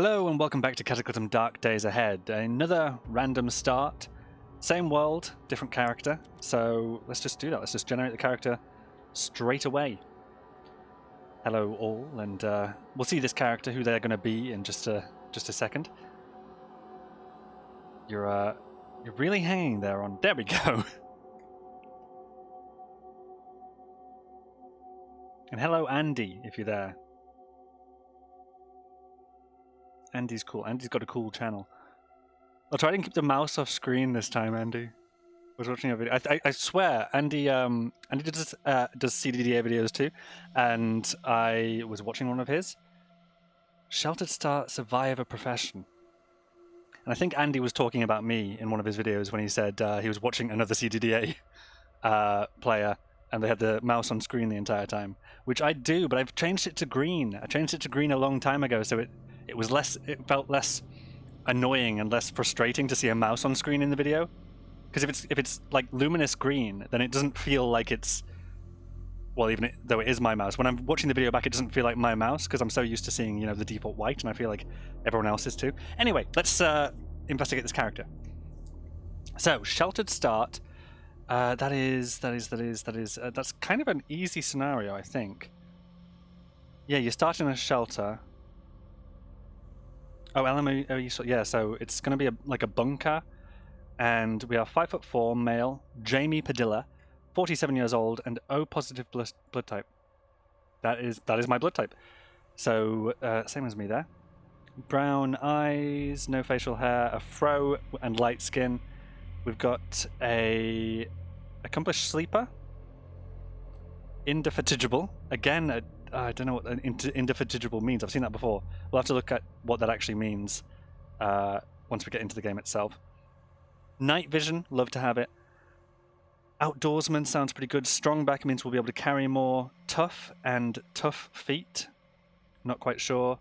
Hello and welcome back to Cataclysm Dark Days Ahead. Another random start. Same world, different character. So let's just do that. Let's just generate the character straight away. Hello all, and we'll see this character, who they're going to be in just a second. You're really hanging there on... There we go. And hello Andy, if you're there. Andy's cool. Andy's got a cool channel. I'll try and keep the mouse off screen this time, Andy. I was watching a video. I swear, Andy does CDDA videos too, and I was watching one of his. Sheltered Star Survivor Profession. And I think Andy was talking about me in one of his videos when he said he was watching another CDDA player, and they had the mouse on screen the entire time, which I do, but I've changed it to green. I changed it to green a long time ago, so it felt less annoying and less frustrating to see a mouse on screen in the video. Because if it's like luminous green, then it doesn't feel like it's, well, even though it is my mouse, when I'm watching the video back, it doesn't feel like my mouse because I'm so used to seeing, you know, the default white, and I feel like everyone else is too. Anyway, let's investigate this character. So, Sheltered Start. That's kind of an easy scenario, I think. Yeah, you start in a shelter. Oh, LME, yeah, so it's going to be like a bunker. And we are 5'4", male, Jamie Padilla, 47 years old, and O positive blood type. That is my blood type. So, same as me there. Brown eyes, no facial hair, a fro, and light skin. We've got a accomplished sleeper. Indefatigable. Again, I don't know what indefatigable means. I've seen that before. We'll have to look at what that actually means once we get into the game itself. Night vision, love to have it. Outdoorsman sounds pretty good. Strong back means we'll be able to carry more. Tough and tough feet. Not quite sure.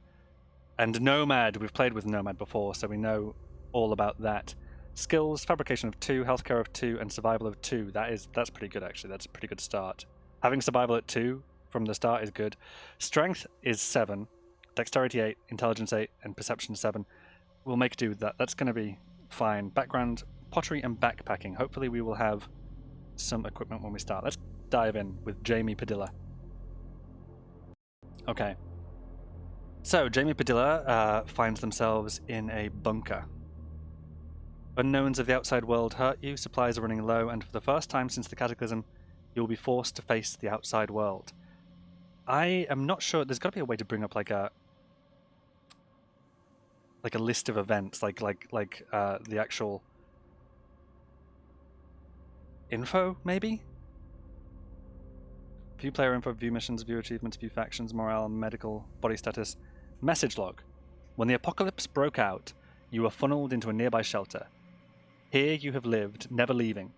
And Nomad, we've played with Nomad before, so we know all about that. Skills, fabrication of 2, healthcare of 2, and survival of 2. That's pretty good actually. That's a pretty good start. Having survival at 2 from the start is good. Strength is 7, dexterity 8, intelligence 8, and perception 7. We'll make do with that. That's going to be fine. Background, pottery and backpacking. Hopefully we will have some equipment when we start. Let's dive in with Jamie Padilla. Okay. So, Jamie Padilla finds themselves in a bunker. Unknowns of the outside world hurt you, supplies are running low, and for the first time since the Cataclysm, you will be forced to face the outside world. I am not sure. There's got to be a way to bring up like a list of events, like the actual info, maybe? View player info, view missions, view achievements, view factions, morale, medical, body status. Message log. When the apocalypse broke out, you were funneled into a nearby shelter. Here you have lived, never leaving,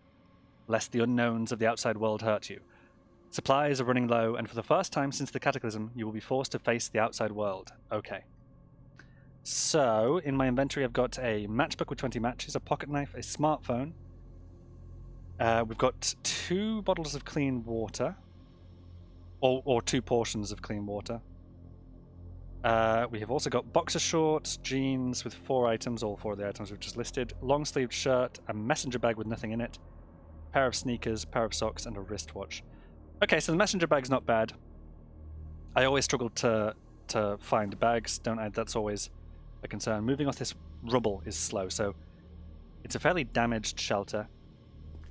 lest the unknowns of the outside world hurt you. Supplies are running low, and for the first time since the Cataclysm, you will be forced to face the outside world. Okay. So, in my inventory I've got a matchbook with 20 matches, a pocket knife, a smartphone. We've got 2 bottles of clean water. Or 2 portions of clean water. We have also got boxer shorts, jeans with 4 items, all 4 of the items we've just listed, long-sleeved shirt, a messenger bag with nothing in it, pair of sneakers, pair of socks, and a wristwatch. Okay, so the messenger bag's not bad. I always struggle to find bags, don't I? That's always a concern. Moving off this rubble is slow, so it's a fairly damaged shelter.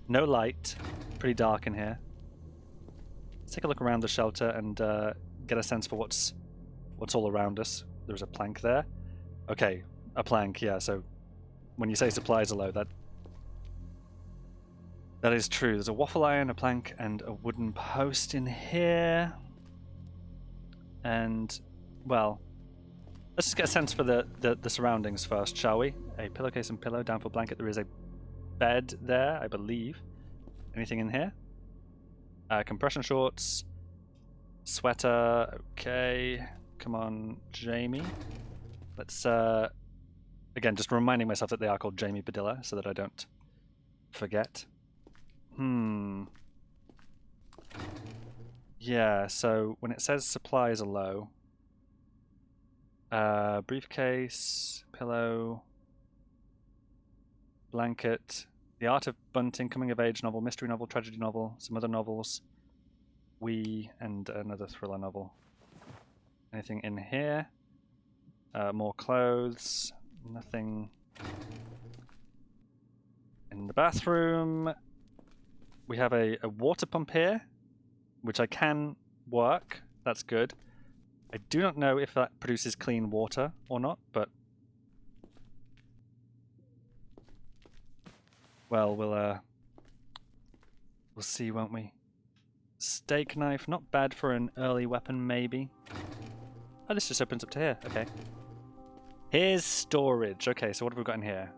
No light, pretty dark in here. Let's take a look around the shelter and get a sense for what's all around us. There's a plank there. Okay, a plank, yeah, so when you say supplies are low, that is true. There's a waffle iron, a plank, and a wooden post in here. And, well, let's just get a sense for the surroundings first, shall we? A pillowcase and pillow, down for blanket. There is a bed there, I believe. Anything in here? Compression shorts, sweater, okay. Come on, Jamie. Let's, again, just reminding myself that they are called Jamie Padilla so that I don't forget. Yeah, so when it says supplies are low, Briefcase, pillow, blanket, The Art of Bunting, coming of age novel, mystery novel, tragedy novel, some other novels, and another thriller novel. Anything in here? More clothes, nothing. In the bathroom, we have a water pump here, which I can work. That's good. I do not know if that produces clean water or not, but well, we'll see, won't we? Steak knife, not bad for an early weapon, maybe. Oh, this just opens up to here. Okay. Here's storage. Okay, so what have we got in here?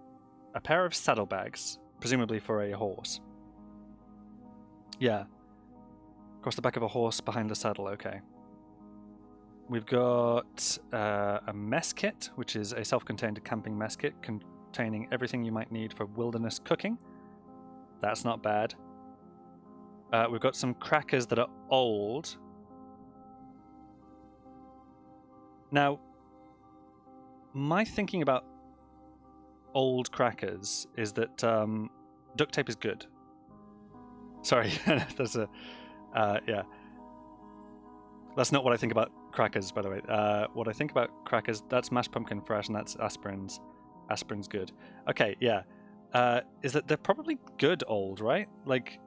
A pair of saddlebags, presumably for a horse. Yeah. Across the back of a horse behind the saddle, okay. We've got a mess kit, which is a self-contained camping mess kit containing everything you might need for wilderness cooking. That's not bad. We've got some crackers that are old. Now, my thinking about old crackers is that duct tape is good. Sorry, that's a... yeah. That's not what I think about crackers, by the way. What I think about crackers, that's mashed pumpkin fresh, and that's aspirins. Aspirin's good. Okay, yeah. Is that they're probably good old, right? Like,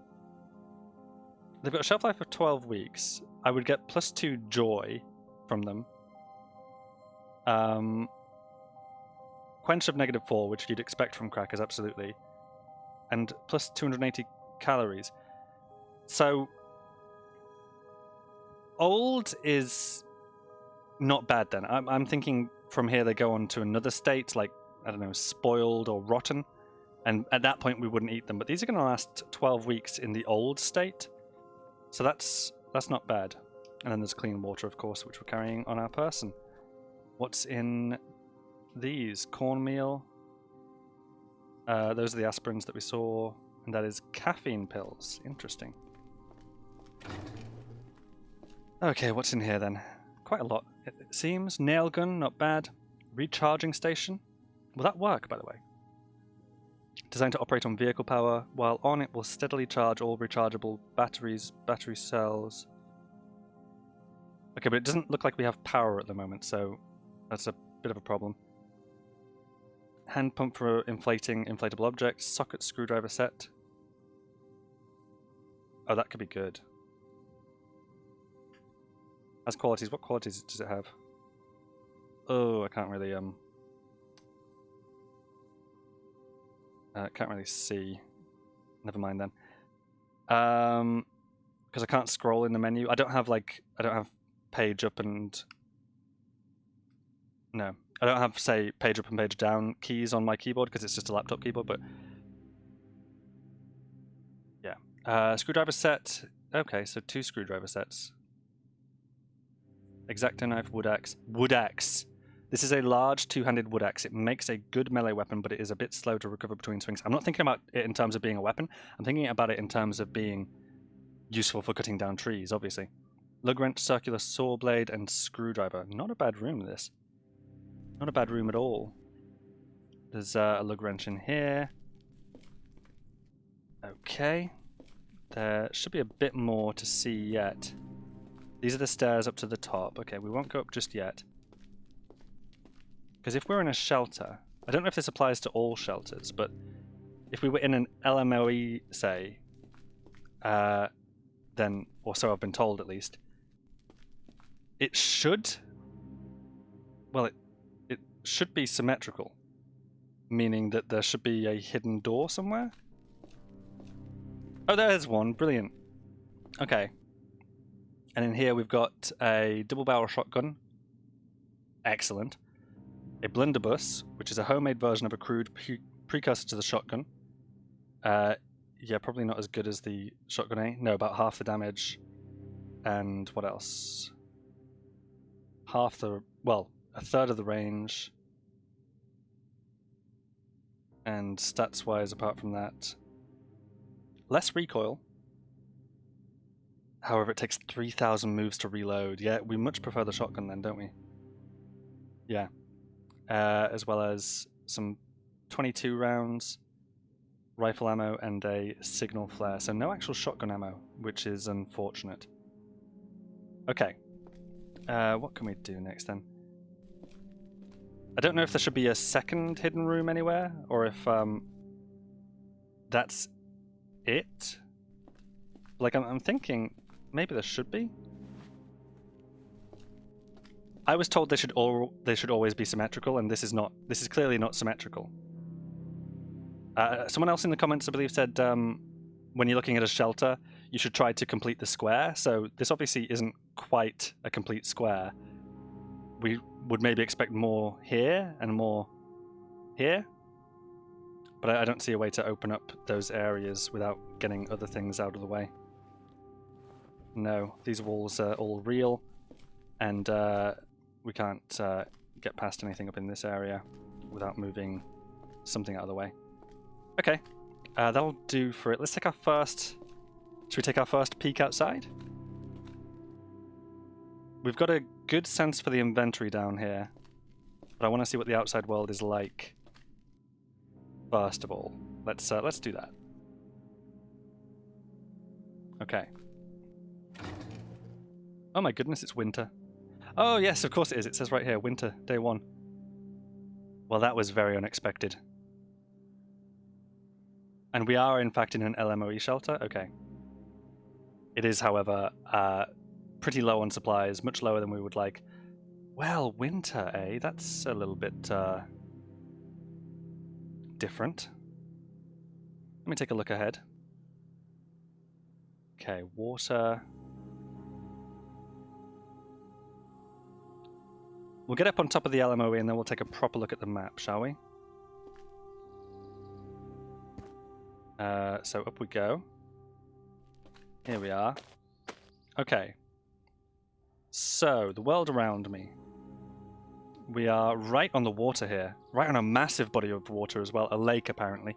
they've got a shelf life of 12 weeks. I would get +2 joy from them. Quench of -4, which you'd expect from crackers, absolutely. And plus 280 calories. So, old is not bad then. I'm thinking from here they go on to another state, like, I don't know, spoiled or rotten. And at that point we wouldn't eat them. But these are going to last 12 weeks in the old state. So that's not bad. And then there's clean water, of course, which we're carrying on our person. What's in these? Cornmeal. Those are the aspirins that we saw. And that is caffeine pills. Interesting. Okay, what's in here then? Quite a lot, it seems. Nail gun, not bad. Recharging station. Will that work, by the way? Designed to operate on vehicle power. While on, it will steadily charge all rechargeable batteries, battery cells. Okay, but it doesn't look like we have power at the moment, so that's a bit of a problem. Hand pump for inflating inflatable objects. Socket screwdriver set. Oh, that could be good. Has qualities. What qualities does it have? Oh, I can't really can't really see. Never mind then. Because I can't scroll in the menu. I don't have page up and no. I don't have, say, page up and page down keys on my keyboard because it's just a laptop keyboard, but yeah. Screwdriver set. Okay, so 2 screwdriver sets. X-Acto knife, wood axe. Wood axe! This is a large 2-handed wood axe. It makes a good melee weapon, but it is a bit slow to recover between swings. I'm not thinking about it in terms of being a weapon. I'm thinking about it in terms of being useful for cutting down trees, obviously. Lug wrench, circular saw blade, and screwdriver. Not a bad room, this. Not a bad room at all. There's a lug wrench in here. Okay. There should be a bit more to see yet. These are the stairs up to the top. Okay, we won't go up just yet. Because if we're in a shelter, I don't know if this applies to all shelters, but if we were in an LMOE, say, then, or so I've been told at least, it should, well, it should be symmetrical, meaning that there should be a hidden door somewhere. Oh, there's one. Brilliant. Okay. And in here we've got a double barrel shotgun. Excellent. A blunderbuss, which is a homemade version of a crude precursor to the shotgun. Yeah, probably not as good as the shotgun A. No, about half the damage. And what else? A third of the range. And stats-wise, apart from that, less recoil. However, it takes 3,000 moves to reload. Yeah, we much prefer the shotgun then, don't we? Yeah. As well as some 22 rounds, rifle ammo, and a signal flare. So no actual shotgun ammo, which is unfortunate. Okay. What can we do next then? I don't know if there should be a second hidden room anywhere, or if that's it. Like, I'm thinking maybe there should be. I was told they should always be symmetrical, and this is not. This is clearly not symmetrical. Someone else in the comments, I believe, said when you're looking at a shelter, you should try to complete the square. So this obviously isn't quite a complete square. We would maybe expect more here and more here, but I don't see a way to open up those areas without getting other things out of the way. No, these walls are all real, and we can't get past anything up in this area without moving something out of the way. Okay, that'll do for it. Let's take our first... Should we take our first peek outside? We've got a good sense for the inventory down here, but I want to see what the outside world is like. First of all, let's do that. Okay. Oh my goodness, it's winter. Oh yes, of course it is. It says right here, winter, day 1. Well, that was very unexpected. And we are, in fact, in an LMOE shelter. Okay. It is, however, pretty low on supplies, much lower than we would like. Well, winter, eh? That's a little bit different. Let me take a look ahead. Okay, water. We'll get up on top of the LMOE and then we'll take a proper look at the map, shall we? So up we go. Here we are. Okay. So, the world around me. We are right on the water here. Right on a massive body of water as well. A lake, apparently.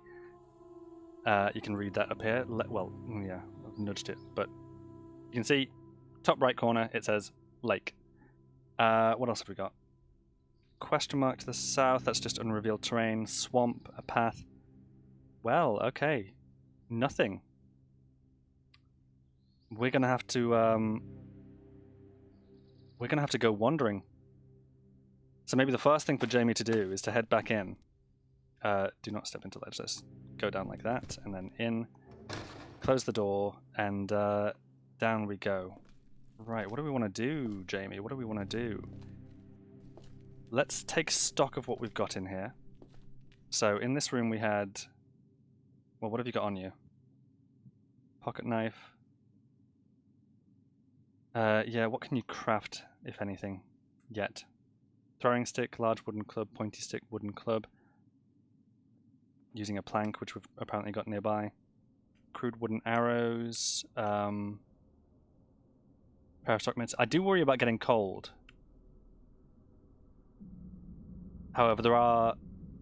You can read that up here. Well, yeah, I've nudged it. But you can see, top right corner, it says lake. What else have we got? Question mark to the south. That's just unrevealed terrain. Swamp, a path. Well, okay. Nothing. We're gonna have to go wandering. So maybe the first thing for Jamie to do is to head back in. Do not step into ledge. Let's go down like that, and then in. Close the door, and down we go. Right, what do we want to do, Jamie? What do we want to do? Let's take stock of what we've got in here. So in this room we had... Well, what have you got on you? Pocket knife. Yeah, what can you craft, if anything, yet? Throwing stick, large wooden club, pointy stick, wooden club. Using a plank, which we've apparently got nearby. Crude wooden arrows. Pair of stock mitts. I do worry about getting cold. However, there are,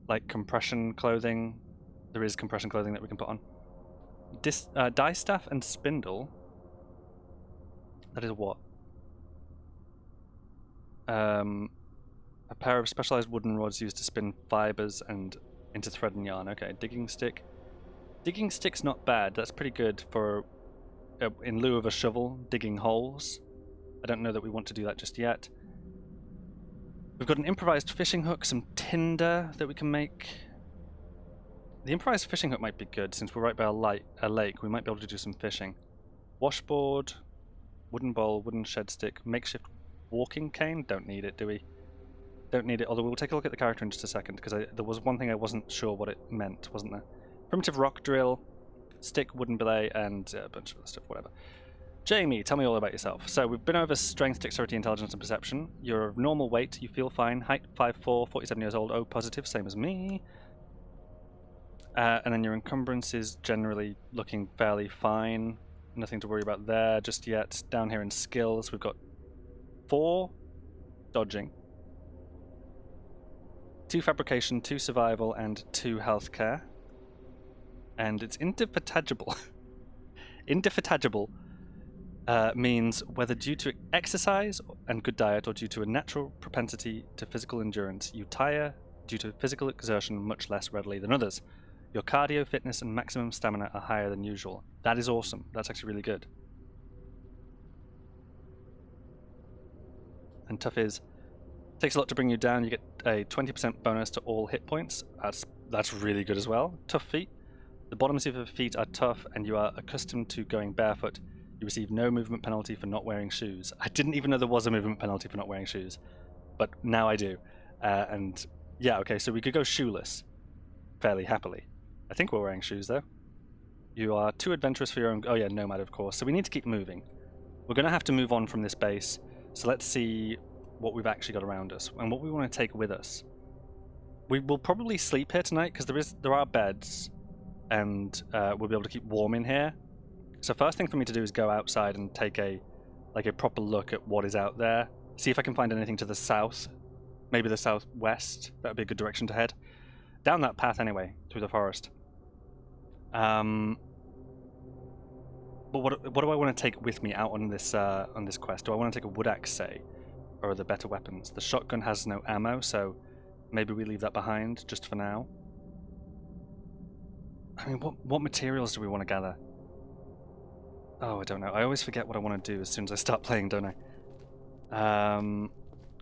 like, compression clothing. There is compression clothing that we can put on. Distaff and spindle. That is what? A pair of specialized wooden rods used to spin fibers and into thread and yarn. Okay, digging stick. Digging stick's not bad. That's pretty good for, in lieu of a shovel, digging holes. I don't know that we want to do that just yet. We've got an improvised fishing hook, some tinder that we can make. The improvised fishing hook might be good since we're right by a lake. We might be able to do some fishing. Washboard, wooden bowl, wooden shed stick, makeshift walking cane. Don't need it, do we? Don't need it, although we'll take a look at the character in just a second, because there was one thing I wasn't sure what it meant, wasn't there? Primitive rock drill, stick, wooden belay, and a bunch of other stuff, whatever. Jamie, tell me all about yourself. So we've been over strength, dexterity, intelligence, and perception. You're of normal weight, you feel fine. Height 5'4", 47 years old, O positive, same as me. And then your encumbrance is generally looking fairly fine. Nothing to worry about there just yet. Down here in skills, we've got 4 dodging, 2 fabrication, 2 survival, and 2 healthcare. And it's indefatigable. Indefatigable. means whether due to exercise and good diet or due to a natural propensity to physical endurance, you tire due to physical exertion much less readily than others. Your cardio, fitness, and maximum stamina are higher than usual. That is awesome. That's actually really good. And tough is takes a lot to bring you down. You get a 20% bonus to all hit points. That's really good as well. Tough feet. The bottoms of your feet are tough, and you are accustomed to going barefoot. You receive no movement penalty for not wearing shoes. I didn't even know there was a movement penalty for not wearing shoes, but now I do. And yeah, okay, so we could go shoeless fairly happily. I think we're wearing shoes though. You are too adventurous for your own. Oh yeah, nomad of course. So we need to keep moving. We're going to have to move on from this base. So let's see what we've actually got around us and what we want to take with us. We will probably sleep here tonight because there are beds, and we'll be able to keep warm in here. So first thing for me to do is go outside and take a proper look at what is out there. See if I can find anything to the south, maybe the southwest. That would be a good direction to head. Down that path anyway, through the forest. But what do I want to take with me out on this quest? Do I want to take a wood axe, say, or are there better weapons? The shotgun has no ammo, so maybe we leave that behind just for now. I mean, what materials do we want to gather? Oh, I don't know. I always forget what I want to do as soon as I start playing, don't I?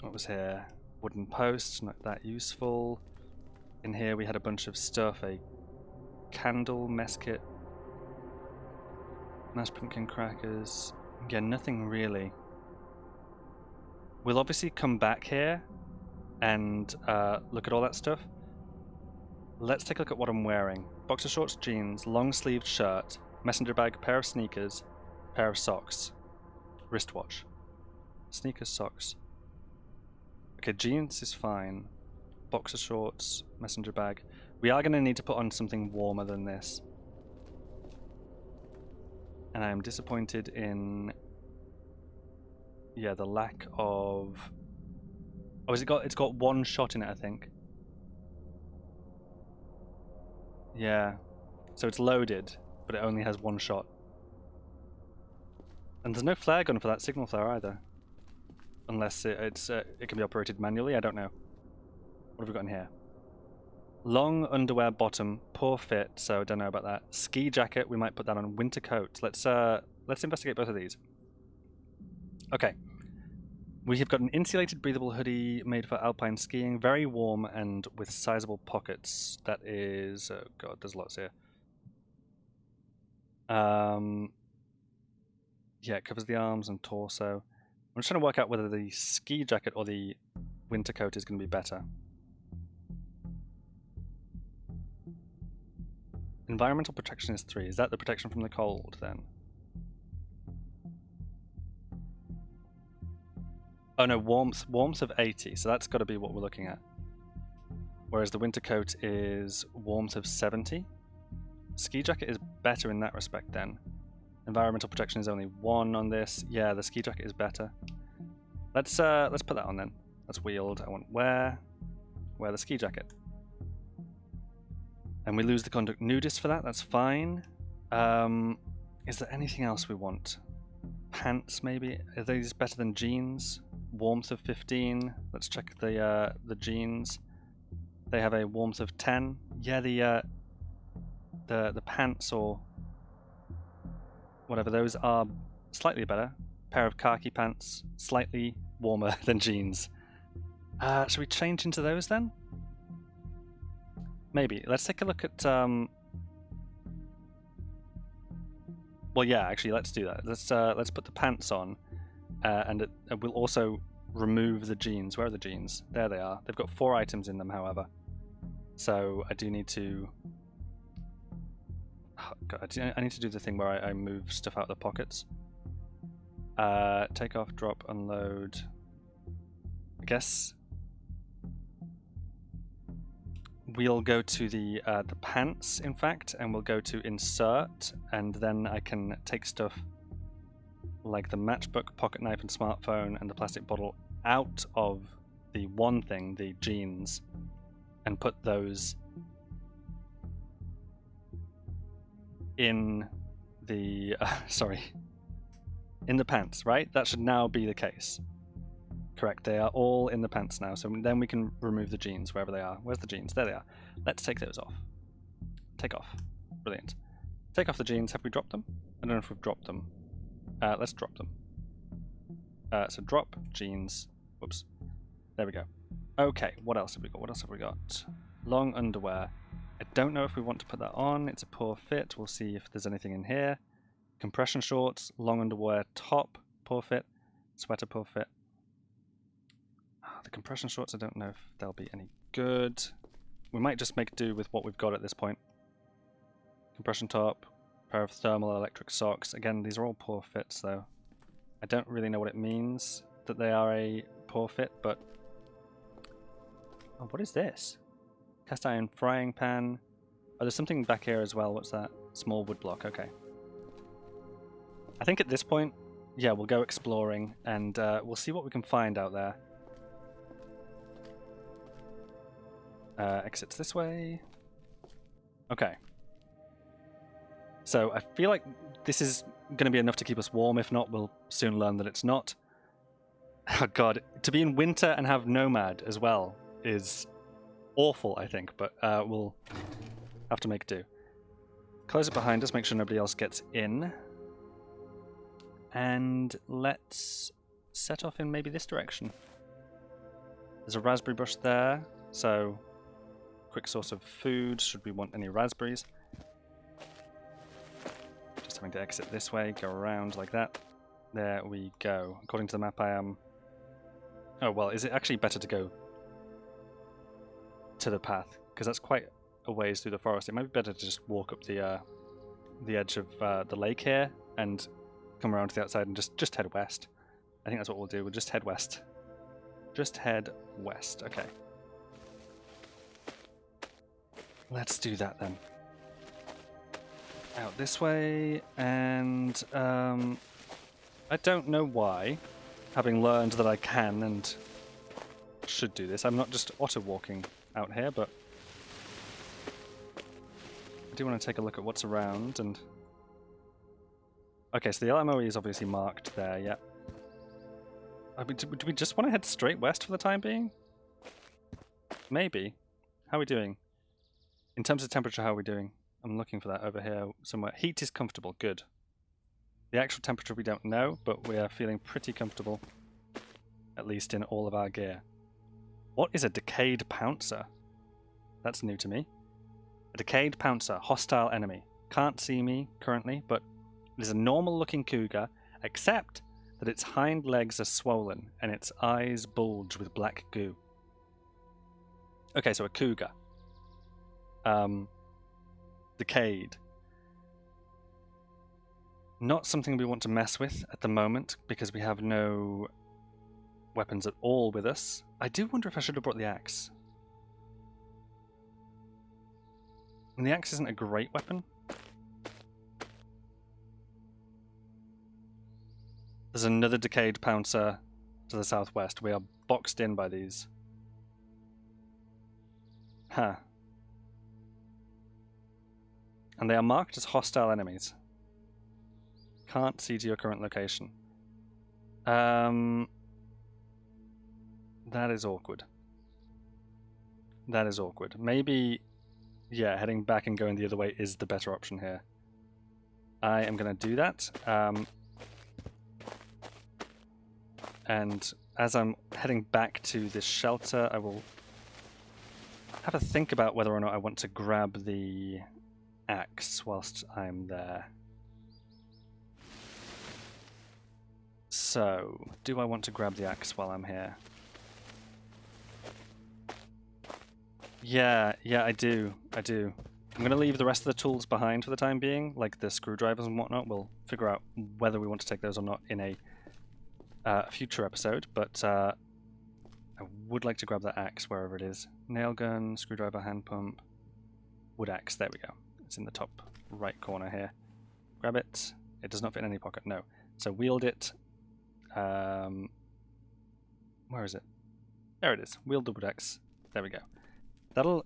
What was here? Wooden posts, not that useful. In here we had a bunch of stuff. A candle, mess kit, mashed pumpkin crackers. Yeah, nothing really. We'll obviously come back here and look at all that stuff. Let's take a look at what I'm wearing. Boxer shorts, jeans, long-sleeved shirt, messenger bag, pair of sneakers, pair of socks, wristwatch. Sneakers, socks. Okay, jeans is fine. Boxer shorts, messenger bag. We are going to need to put on something warmer than this. And I am disappointed in... yeah, the lack of... oh, it's got one shot in it, I think. Yeah. So it's loaded, but it only has one shot. And there's no flare gun for that signal flare either. Unless it can be operated manually, I don't know. What have we got in here? Long underwear bottom, poor fit, so I don't know about that. Ski jacket, we might put that on. Winter coat. Let's investigate both of these. Okay. We have got an insulated breathable hoodie made for alpine skiing, very warm and with sizable pockets. That is, oh god, there's lots here. Yeah, it covers the arms and torso. I'm just trying to work out whether the ski jacket or the winter coat is going to be better. Environmental protection is 3. Is that the protection from the cold then? Oh no, warmth of 80, so that's got to be what we're looking at. Whereas the winter coat is warmth of 70. Ski jacket is better in that respect then. Environmental protection is only 1 on this. Yeah, the ski jacket is better. Let's put that on then. That's wheeled. I want wear the ski jacket. And we lose the conduct nudist for that. That's fine. Is there anything else we want? Pants maybe? Are these better than jeans? Warmth of 15. Let's check the jeans. They have a warmth of 10. Yeah, the pants or whatever those are slightly better. Pair of khaki pants, slightly warmer than jeans. Should we change into those then? Maybe. Let's take a look at well, yeah, actually, let's do that. Let's put the pants on, and we'll also remove the jeans. Where are the jeans? There they are. They've got 4 items in them, however. So I do need to... oh, God, I need to do the thing where I move stuff out of the pockets. Take off, drop, unload. I guess we'll go to the pants, in fact, and we'll go to insert, and then I can take stuff like the matchbook, pocket knife, and smartphone, and the plastic bottle out of the one thing, the jeans, and put those in the sorry, In the pants, right? That should now be the case. Correct, they are all in the pants now, so then we can remove the jeans wherever they are. Where's the jeans? There they are. Let's take those off. Take off. Brilliant. Take off the jeans. Have we dropped them? I don't know if we've dropped them. Let's drop them. So drop jeans. Whoops. There we go. Okay, what else have we got? What else have we got? Long underwear. I don't know if we want to put that on. It's a poor fit. We'll see if there's anything in here. Compression shorts, long underwear, top, poor fit. Sweater, poor fit. The compression shorts, I don't know if they'll be any good. We might just make do with what we've got at this point. Compression top, pair of thermal electric socks. Again, these are all poor fits though. I don't really know what it means that they are a poor fit, but... Oh, what is this? Cast iron frying pan. Oh, there's something back here as well. What's that? Small wood block, okay. I think at this point, yeah, we'll go exploring and we'll see what we can find out there. Exits this way. Okay. So I feel like this is going to be enough to keep us warm. If not, we'll soon learn that it's not. Oh god, to be in winter and have Nomad as well is awful, I think, but we'll have to make do. Close it behind us, make sure nobody else gets in. And let's set off in maybe this direction. There's a raspberry bush there, so quick source of food, should we want any raspberries. Just having to exit this way, go around like that. There we go. According to the map I am... Oh, well, is it actually better to go to the path? Because that's quite a ways through the forest. It might be better to just walk up the edge of the lake here and come around to the outside and just head west. I think that's what we'll do. We'll just head west. Just head west. Okay. Let's do that then. Out this way, and I don't know why, having learned that I can and should do this. I'm not just auto-walking out here, but I do want to take a look at what's around and... Okay, so the LMOE is obviously marked there, yeah. I mean, do we just want to head straight west for the time being? Maybe. How are we doing? In terms of temperature, how are we doing? I'm looking for that over here somewhere. Heat is comfortable, good. The actual temperature we don't know, but we are feeling pretty comfortable. At least in all of our gear. What is a decayed pouncer? That's new to me. A decayed pouncer, hostile enemy. Can't see me currently, but it is a normal looking cougar, except that its hind legs are swollen and its eyes bulge with black goo. Okay, so a cougar. Decayed. Not something we want to mess with at the moment because we have no weapons at all with us. I do wonder if I should have brought the axe. And the axe isn't a great weapon. There's another decayed pouncer to the southwest. We are boxed in by these. Huh. And they are marked as hostile enemies. Can't see to your current location. That is awkward. That is awkward. Maybe, yeah, heading back and going the other way is the better option here. I am going to do that. And as I'm heading back to this shelter, I will have a think about whether or not I want to grab the axe whilst I'm there. So, do I want to grab the axe while I'm here? Yeah, I do. I'm going to leave the rest of the tools behind for the time being, like the screwdrivers and whatnot. We'll figure out whether we want to take those or not in a future episode, but I would like to grab that axe wherever it is. Nail gun, screwdriver, hand pump, wood axe, there we go. It's in the top right corner here. Grab it. It does not fit in any pocket, no. So wield it. Where is it? There it is. Wield the wood axe. There we go. That'll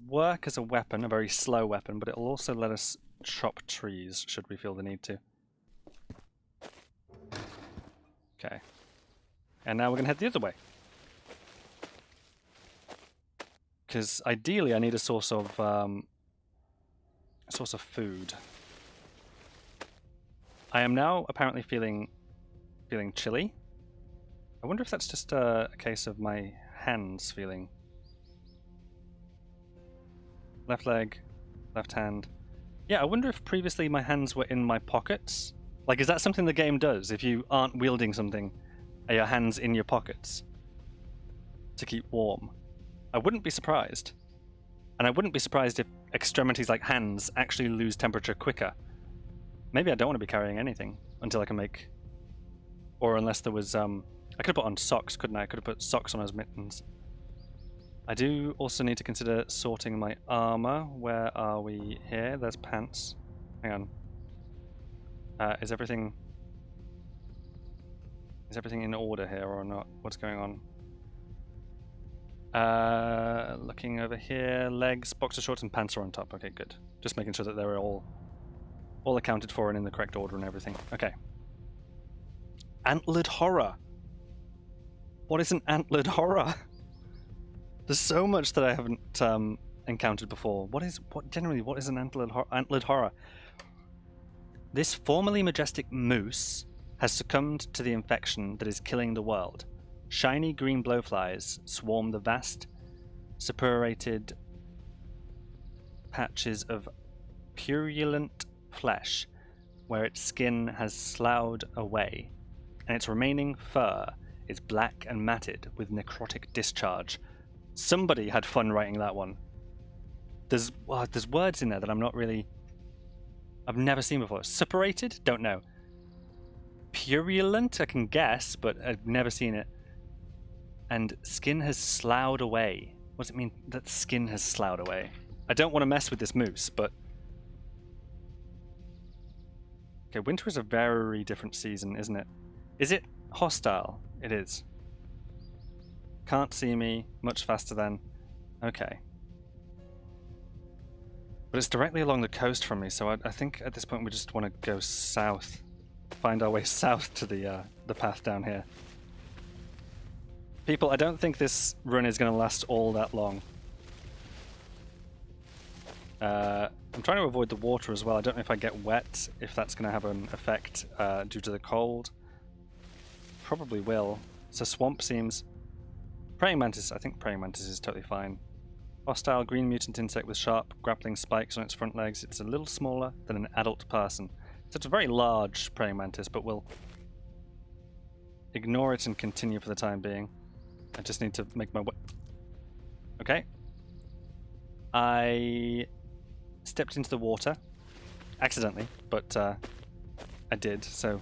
work as a weapon, a very slow weapon, but it'll also let us chop trees should we feel the need to. Okay. And now we're going to head the other way. Because ideally I need a source of food. I am now apparently feeling chilly. I wonder if that's just a case of my hands feeling. Left leg, left hand. Yeah, I wonder if previously my hands were in my pockets. Like, is that something the game does? If you aren't wielding something, are your hands in your pockets to keep warm? I wouldn't be surprised. And I wouldn't be surprised if extremities like hands actually lose temperature quicker. Maybe I don't want to be carrying anything until I can make... Or unless there was... I could have put on socks, couldn't I? I could have put socks on as mittens. I do also need to consider sorting my armor. Where are we here? There's pants. Hang on. Is everything in order here or not? What's going on? Looking over here, legs, boxer shorts, and pants are on top. Okay, good. Just making sure that they're all accounted for and in the correct order and everything. Okay. Antlered horror. What is an antlered horror? There's so much that I haven't encountered before. What is an antlered horror? This formerly majestic moose has succumbed to the infection that is killing the world. Shiny green blowflies swarm the vast, suppurated patches of purulent flesh where its skin has sloughed away, and its remaining fur is black and matted with necrotic discharge. Somebody had fun writing that one. There's words in there that I've never seen before. Suppurated? Don't know. Purulent? I can guess, but I've never seen it. And skin has sloughed away. What does it mean that skin has sloughed away? I don't want to mess with this moose, but... Okay, winter is a very different season, isn't it? Is it hostile? It is. Can't see me, much faster than... Okay. But it's directly along the coast from me, so I think at this point we just want to go south. Find our way south to the path down here. People, I don't think this run is going to last all that long. I'm trying to avoid the water as well. I don't know if I get wet, if that's going to have an effect due to the cold. Probably will. So swamp seems... Praying mantis, I think praying mantis is totally fine. Hostile green mutant insect with sharp grappling spikes on its front legs. It's a little smaller than an adult person. So it's a very large praying mantis, but we'll ignore it and continue for the time being. I just need to make my way... Okay. I stepped into the water. Accidentally, but I did, so...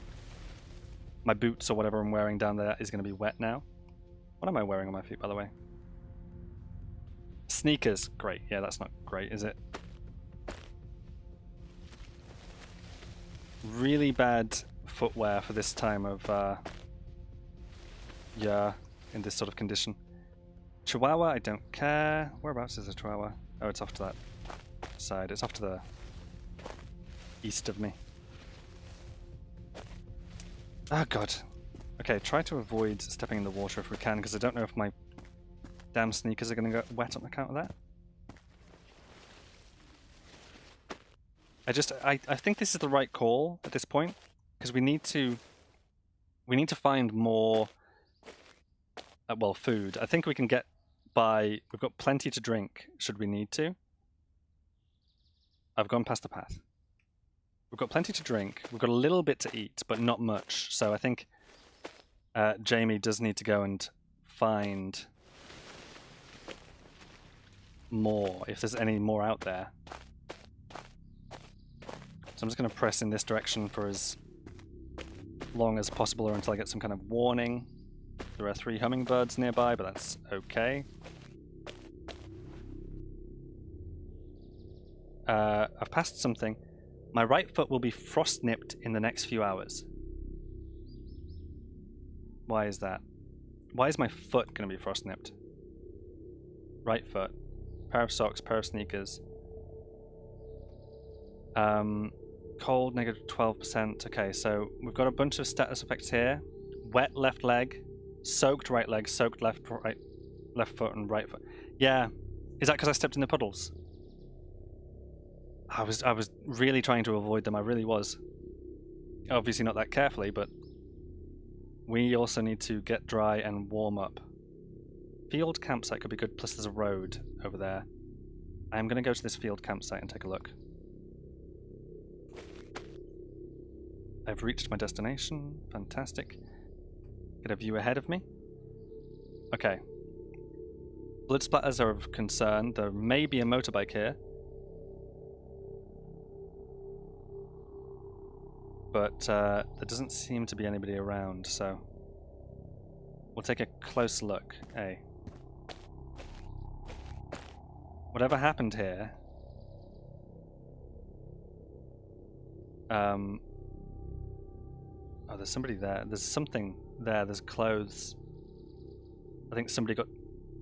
My boots or whatever I'm wearing down there is going to be wet now. What am I wearing on my feet, by the way? Sneakers. Great. Yeah, that's not great, is it? Really bad footwear for this time of yeah, in this sort of condition. Chihuahua, I don't care. Whereabouts is the Chihuahua? Oh, it's off to that side. It's off to the east of me. Oh god. Okay, try to avoid stepping in the water if we can, because I don't know if my damn sneakers are going to get wet on account of that. I think this is the right call at this point, because we need to find more well, food. I think we can get by. We've got plenty to drink should we need to. I've gone past the path. We've got plenty to drink. We've got a little bit to eat, but not much. So I think Jamie does need to go and find more, if there's any more out there. So I'm just going to press in this direction for as long as possible or until I get some kind of warning. There are 3 hummingbirds nearby, but that's okay. I've passed something. My right foot will be frost-nipped in the next few hours. Why is that? Why is my foot going to be frost-nipped? Right foot. Pair of socks, pair of sneakers. Cold, negative 12%. Okay, so we've got a bunch of status effects here. wet left leg, soaked right leg, soaked left foot, and right foot. Yeah, is that because I stepped in the puddles? I was really trying to avoid them. I really was. Obviously not that carefully, but we also need to get dry and warm up. Field campsite could be good. Plus, there's a road over there. I'm going to go to this field campsite and take a look. I've reached my destination. Fantastic. Get a view ahead of me. Okay. Blood splatters are of concern. There may be a motorbike here. But there doesn't seem to be anybody around, so we'll take a close look. Hey. Whatever happened here... Oh, there's somebody there. There's something there. There's clothes. I think somebody got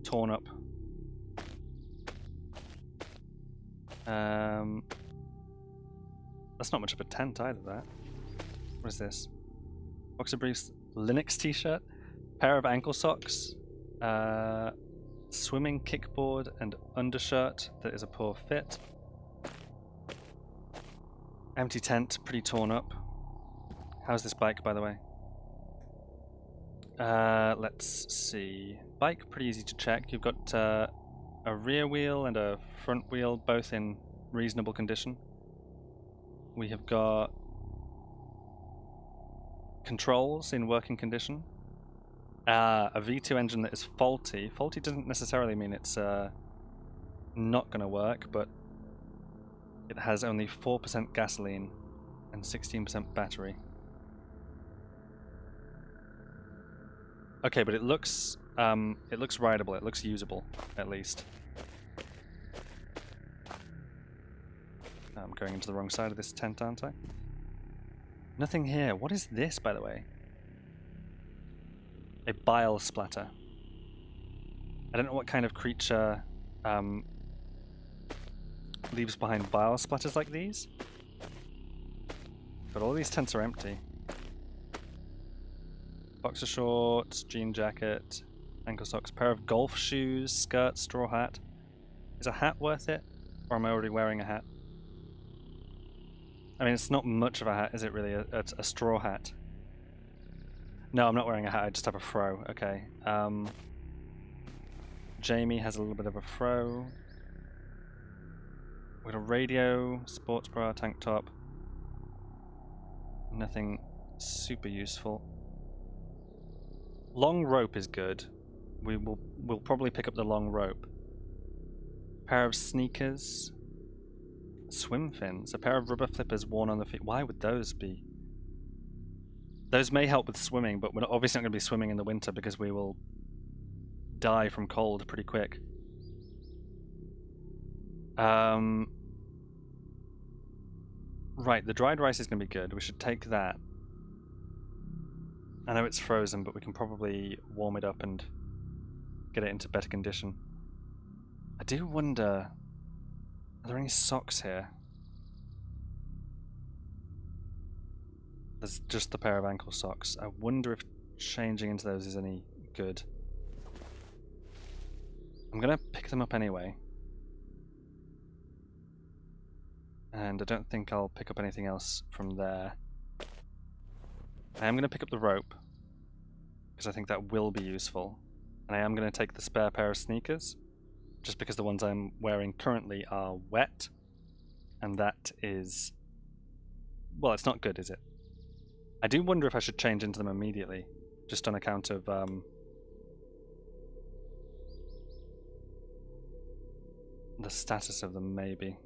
torn up. That's not much of a tent either, that. What is this? Boxer briefs, Linux t-shirt, pair of ankle socks, swimming kickboard and undershirt that is a poor fit. Empty tent, pretty torn up. How's this bike, by the way? Let's see. Bike, pretty easy to check. You've got a rear wheel and a front wheel, both in reasonable condition. We have got controls in working condition. A V2 engine that is faulty. Faulty doesn't necessarily mean it's not going to work, but it has only 4% gasoline and 16% battery. Okay, but it looks rideable. It looks usable, at least. I'm going into the wrong side of this tent, aren't I? Nothing here. What is this, by the way? A bile splatter. I don't know what kind of creature leaves behind bile splatters like these. But all these tents are empty. Boxer shorts, jean jacket, ankle socks, pair of golf shoes, skirt, straw hat. Is a hat worth it? Or am I already wearing a hat? I mean, it's not much of a hat, is it really? It's a straw hat. No, I'm not wearing a hat, I just have a fro. Okay. Jamie has a little bit of a fro. We've got a radio, sports bra, tank top. Nothing super useful. Long rope is good. We'll probably pick up the long rope. Pair of sneakers. Swim fins. A pair of rubber flippers worn on the feet. Why would those be? Those may help with swimming, but we're obviously not going to be swimming in the winter because we will die from cold pretty quick. Right, the dried rice is going to be good. We should take that. I know it's frozen, but we can probably warm it up and get it into better condition. I do wonder, are there any socks here? There's just the pair of ankle socks. I wonder if changing into those is any good. I'm gonna pick them up anyway. And I don't think I'll pick up anything else from there. I am going to pick up the rope, because I think that will be useful. And I am going to take the spare pair of sneakers, just because the ones I'm wearing currently are wet. And that is... well, it's not good, is it? I do wonder if I should change into them immediately, just on account of... the status of them, maybe.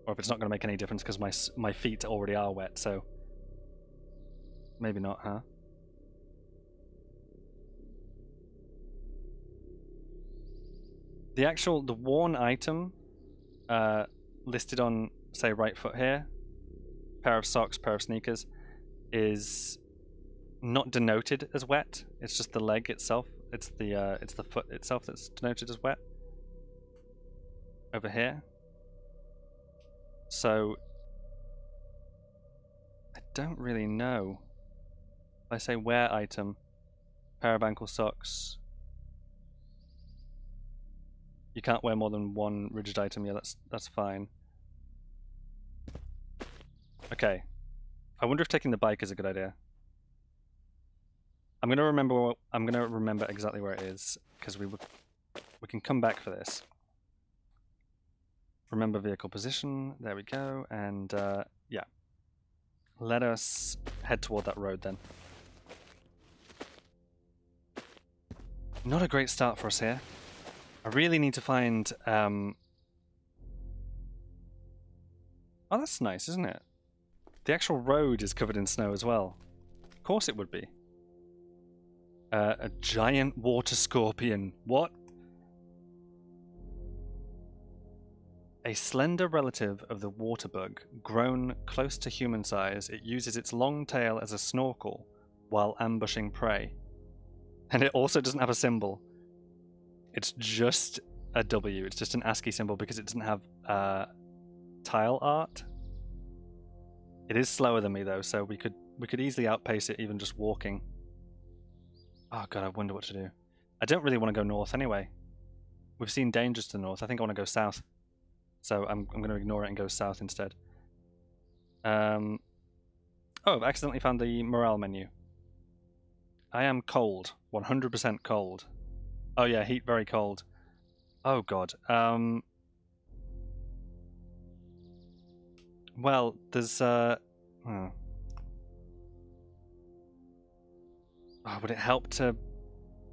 Or if it's not going to make any difference because my feet already are wet, so... maybe not, huh? The worn item listed on, say, right foot here, pair of socks, pair of sneakers, is not denoted as wet. It's just the leg itself. It's the foot itself that's denoted as wet. Over here. So I don't really know. If I say wear item, pair of ankle socks. You can't wear more than one rigid item. Yeah, that's fine. Okay. I wonder if taking the bike is a good idea. I'm gonna remember exactly where it is because we can come back for this. Remember vehicle position. There we go. And yeah, let us head toward that road then. Not a great start for us here. I really need to find. Oh, that's nice, isn't it? The actual road is covered in snow as well. Of course it would be. A giant water scorpion. What? A slender relative of the water bug, grown close to human size, it uses its long tail as a snorkel while ambushing prey. And it also doesn't have a symbol. It's just a W. It's just an ASCII symbol because it doesn't have tile art. It is slower than me though, so we could easily outpace it even just walking. Oh god, I wonder what to do. I don't really want to go north anyway. We've seen dangers to the north. I think I want to go south. So I'm going to ignore it and go south instead. Oh, I've accidentally found the morale menu. I am cold. 100% cold. Oh yeah, heat very cold. Oh god. Well, there's oh, would it help to?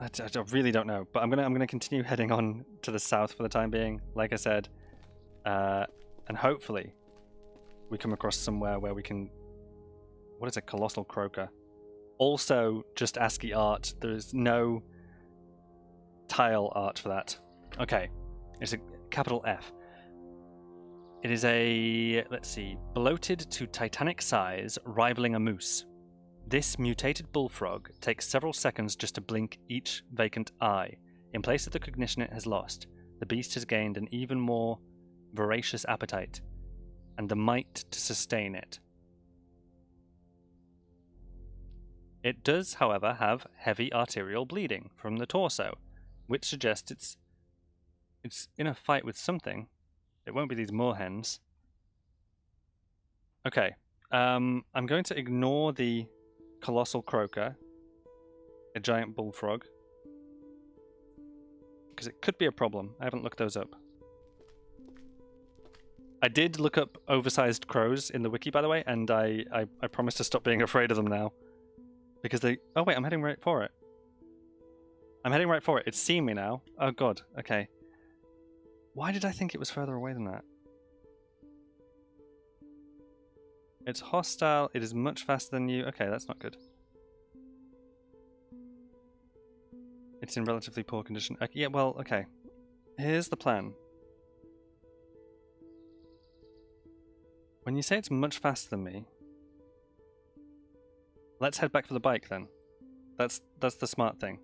I really don't know, but I'm gonna continue heading on to the south for the time being. Like I said, and hopefully we come across somewhere where we can. What is a colossal croaker? Also, just ASCII art. There is no tile art for that. Okay, it's a capital F. It is a, let's see, bloated to titanic size, rivaling a moose. This mutated bullfrog takes several seconds just to blink each vacant eye. In place of the cognition it has lost, the beast has gained an even more voracious appetite, and the might to sustain it. It does, however, have heavy arterial bleeding from the torso, which suggests it's in a fight with something. It won't be these moorhens. Okay, I'm going to ignore the colossal croaker, a giant bullfrog, because it could be a problem. I haven't looked those up. I did look up oversized crows in the wiki, by the way, and I promise to stop being afraid of them now. Because they... Oh wait, I'm heading right for it. I'm heading right for it. It's seen me now. Oh god, okay. Why did I think it was further away than that? It's hostile, it is much faster than you. Okay, that's not good. It's in relatively poor condition. Okay, yeah, well, okay. Here's the plan. When you say it's much faster than me, let's head back for the bike then. That's the smart thing.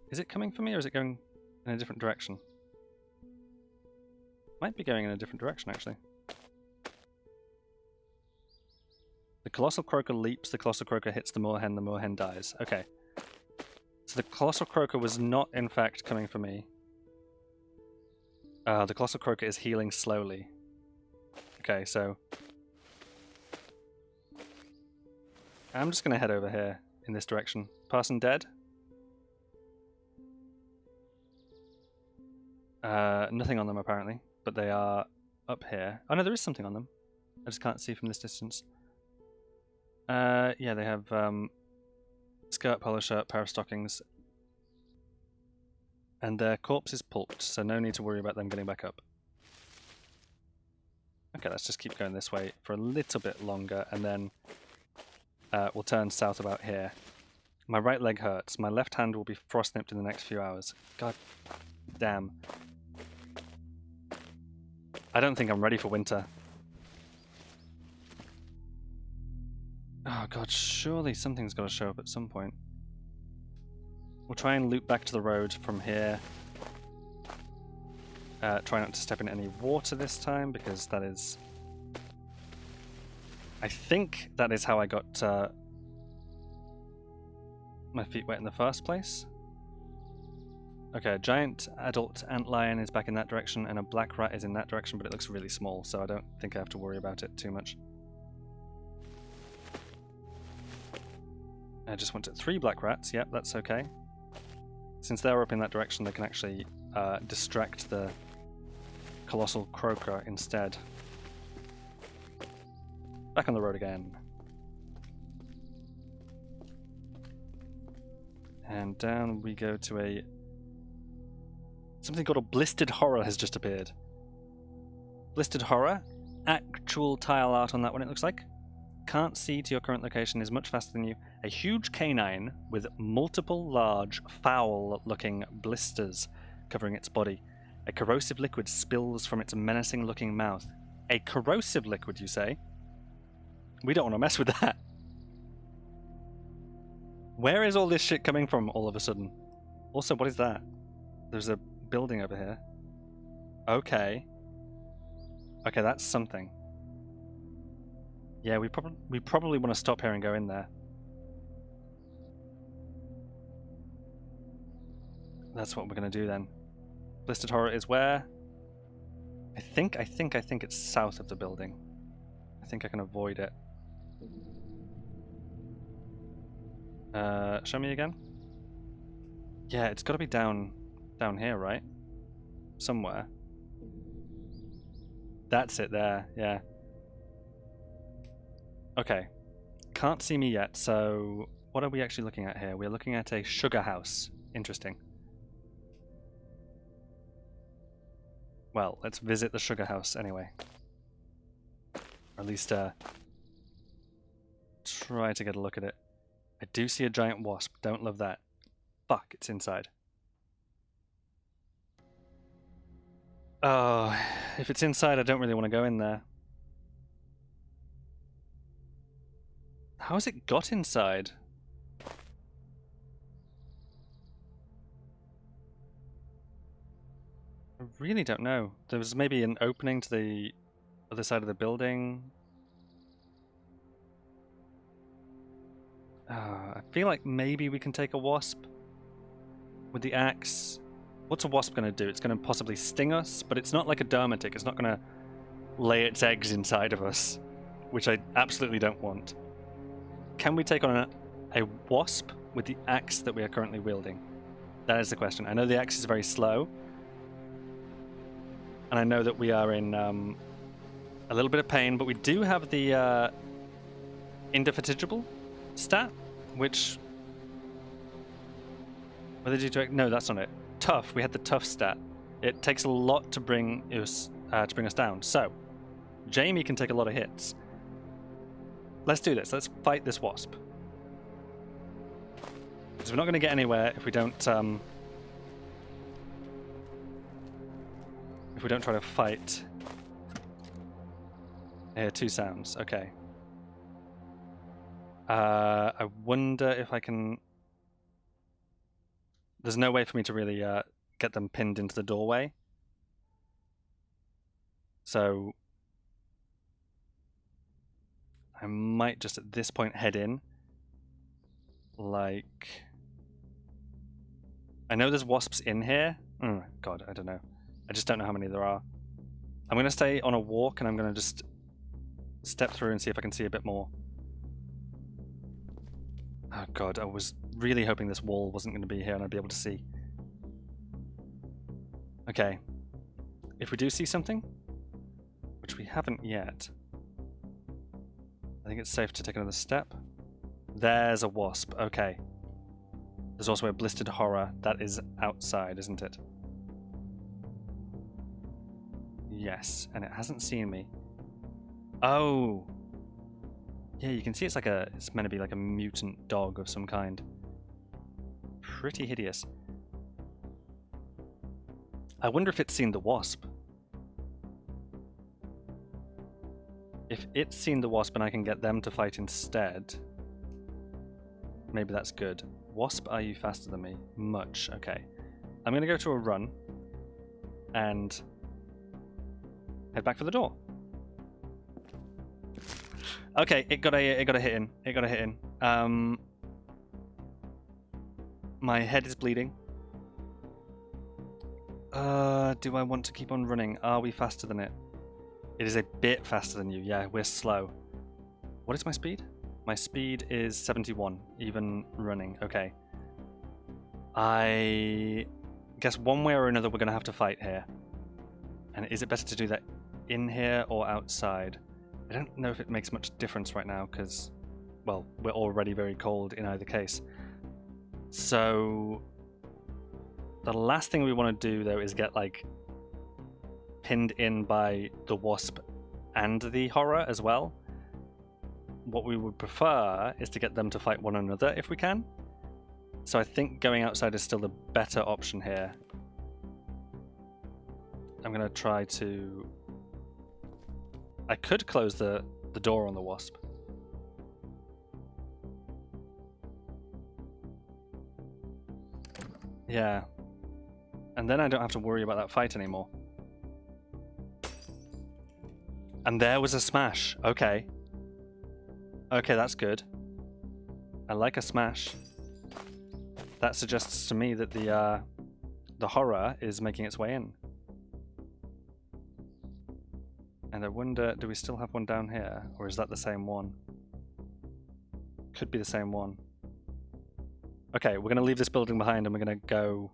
Is it coming for me or is it going in a different direction? Might be going in a different direction actually. The colossal croaker leaps, the colossal croaker hits the moorhen dies. Okay. So the colossal croaker was not in fact coming for me. The colossal croaker is healing slowly. Okay, so I'm just going to head over here in this direction. Person dead? Nothing on them apparently, but they are up here. Oh no, there is something on them. I just can't see from this distance. Yeah, they have skirt, polo shirt, pair of stockings. And their corpse is pulped, so no need to worry about them getting back up. Okay, let's just keep going this way for a little bit longer, and then we'll turn south about here. My right leg hurts. My left hand will be frost-nipped in the next few hours. God damn. I don't think I'm ready for winter. Oh god, surely something's got to show up at some point. We'll try and loop back to the road from here. Try not to step in any water this time, because that is I think that is how I got my feet wet in the first place. Okay, a giant adult antlion is back in that direction, and a black rat is in that direction, but it looks really small, so I don't think I have to worry about it too much. I just wanted 3 black rats. Yep, that's okay. Since they're up in that direction, they can actually distract the colossal croaker instead. Back on the road again. And down we go to a... Something called a Blistered Horror has just appeared. Blistered Horror. Actual tile art on that one, it looks like. Can't see to your current location, is much faster than you. A huge canine with multiple large, foul-looking blisters covering its body. A corrosive liquid spills from its menacing-looking mouth. A corrosive liquid, you say? We don't want to mess with that. Where is all this shit coming from all of a sudden? Also, what is that? There's a building over here. Okay. Okay, that's something. Yeah, we probably want to stop here and go in there. That's what we're going to do then. Blistered Horror is where? I think it's south of the building. I think I can avoid it. Show me again? Yeah, it's got to be down here, right? Somewhere. That's it there, yeah. Okay. Can't see me yet, so what are we actually looking at here? We're looking at a sugar house. Interesting. Well, let's visit the sugar house anyway. Or at least try to get a look at it. I do see a giant wasp. Don't love that. Fuck, it's inside. Oh, if it's inside, I don't really want to go in there. How has it got inside? I really don't know. There was maybe an opening to the other side of the building. I feel like maybe we can take a wasp with the axe. What's a wasp going to do? It's going to possibly sting us, but it's not like a dermatic. It's not going to lay its eggs inside of us, which I absolutely don't want. Can we take on a wasp with the axe that we are currently wielding? That is the question. I know the axe is very slow, and I know that we are in a little bit of pain, but we do have the indefatigable stat, which... What did you do? No, that's not it. Tough. We had the tough stat. It takes a lot to bring us down. So, Jamie can take a lot of hits. Let's do this. Let's fight this wasp. Because we're not going to get anywhere if we don't try to fight. I hear 2 sounds. Okay. I wonder if I can... There's no way for me to really get them pinned into the doorway. So I might just at this point head in. Like... I know there's wasps in here. God, I don't know. I just don't know how many there are. I'm going to stay on a walk and I'm going to just step through and see if I can see a bit more. Oh god, I was really hoping this wall wasn't going to be here and I'd be able to see. Okay. If we do see something, which we haven't yet, I think it's safe to take another step. There's a wasp. Okay. There's also a Blistered Horror. That is outside, isn't it? Yes, and it hasn't seen me. Oh! Yeah, you can see it's meant to be like a mutant dog of some kind. Pretty hideous. I wonder if it's seen the wasp. If it's seen the wasp and I can get them to fight instead, maybe that's good. Wasp, are you faster than me? Much. Okay. I'm going to go to a run and head back for the door. Okay, it got a hit in. It got a hit in. My head is bleeding. Do I want to keep on running? Are we faster than it? It is a bit faster than you. Yeah, we're slow. What is my speed? My speed is 71, even running. Okay. I guess one way or another we're going to have to fight here. And is it better to do that in here or outside? I don't know if it makes much difference right now because, well, we're already very cold in either case. So the last thing we want to do, though, is get, like, pinned in by the wasp and the horror as well. What we would prefer is to get them to fight one another if we can. So I think going outside is still the better option here. I'm going to try to... I could close the door on the wasp. Yeah. And then I don't have to worry about that fight anymore. And there was a smash. Okay. Okay, that's good. I like a smash. That suggests to me that the horror is making its way in. And I wonder, do we still have one down here? Or is that the same one? Could be the same one. Okay, we're going to leave this building behind and we're going to go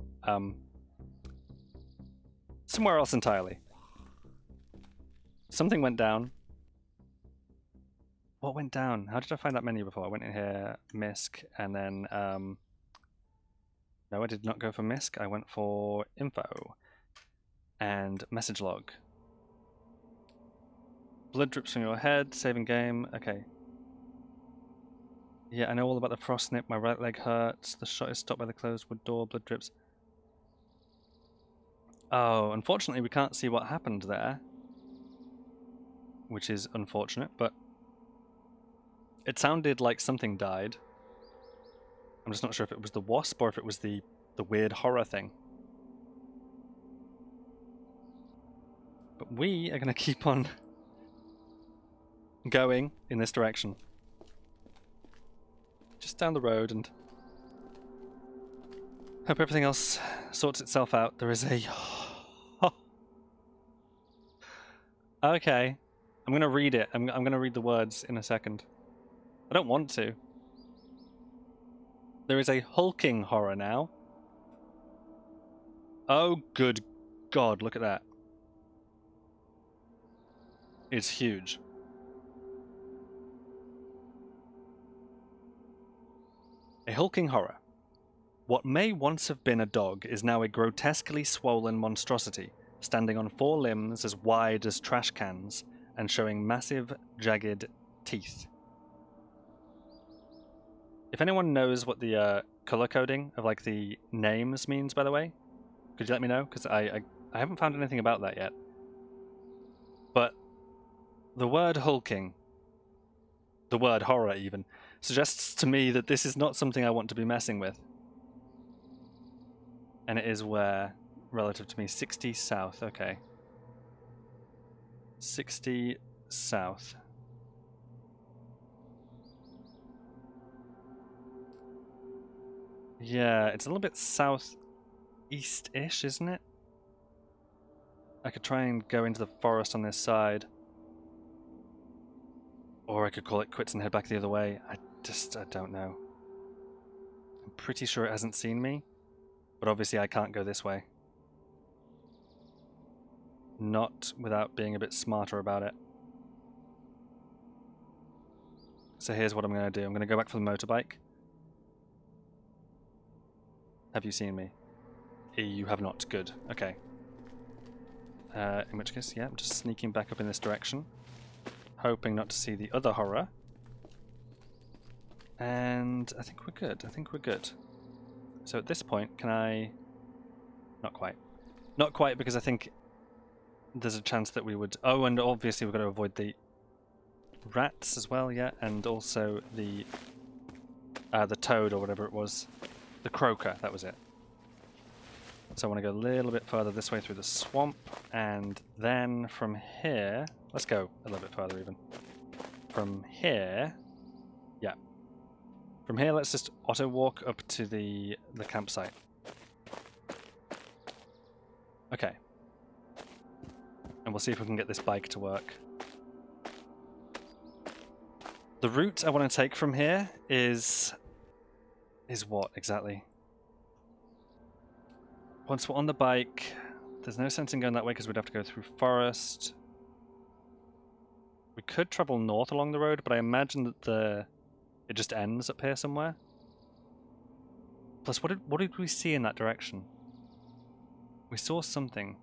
somewhere else entirely. Something went down. What went down? How did I find that menu before? I went in here, MISC, and then... no, I did not go for MISC. I went for info and message log. Blood drips from your head, saving game. Okay. Yeah, I know all about the frost snip. My right leg hurts. The shot is stopped by the closed wood door. Blood drips. Oh, unfortunately we can't see what happened there. Which is unfortunate, but it sounded like something died. I'm just not sure if it was the wasp or if it was the weird horror thing. But we are going to keep on going in this direction. Just down the road and hope everything else sorts itself out. There is a... Okay. I'm going to read it. I'm going to read the words in a second. I don't want to. There is a hulking horror now. Oh, good God, look at that. It's huge. A hulking horror. What may once have been a dog is now a grotesquely swollen monstrosity, standing on 4 limbs as wide as trash cans and showing massive, jagged teeth. If anyone knows what the color coding of, like, the names means, by the way, could you let me know? Because I haven't found anything about that yet. But the word hulking, the word horror even, suggests to me that this is not something I want to be messing with. And it is where, relative to me, 60 south, okay. 60 south. Yeah, it's a little bit southeast-ish, isn't it? I could try and go into the forest on this side. Or I could call it quits and head back the other way. I don't know. I'm pretty sure it hasn't seen me. But obviously I can't go this way. Not without being a bit smarter about it. So here's what I'm going to do. I'm going to go back for the motorbike. Have you seen me? You have not. Good. Okay. In which case, yeah, I'm just sneaking back up in this direction. Hoping not to see the other horror. And I think we're good. I think we're good. So at this point, can I... Not quite. Not quite, because I think there's a chance that we would... Oh, and obviously we've got to avoid the rats as well, yeah, and also the toad or whatever it was. The croaker, that was it. So I want to go a little bit further this way through the swamp, and then from here... Let's go a little bit further even. from here... Yeah. From here, let's just auto-walk up to the campsite. Okay. And we'll see if we can get this bike to work. The route I want to take from here is what exactly? Once we're on the bike, there's no sense in going that way because we'd have to go through forest. We could travel north along the road, but I imagine that it just ends up here somewhere. Plus, what did we see in that direction? We saw something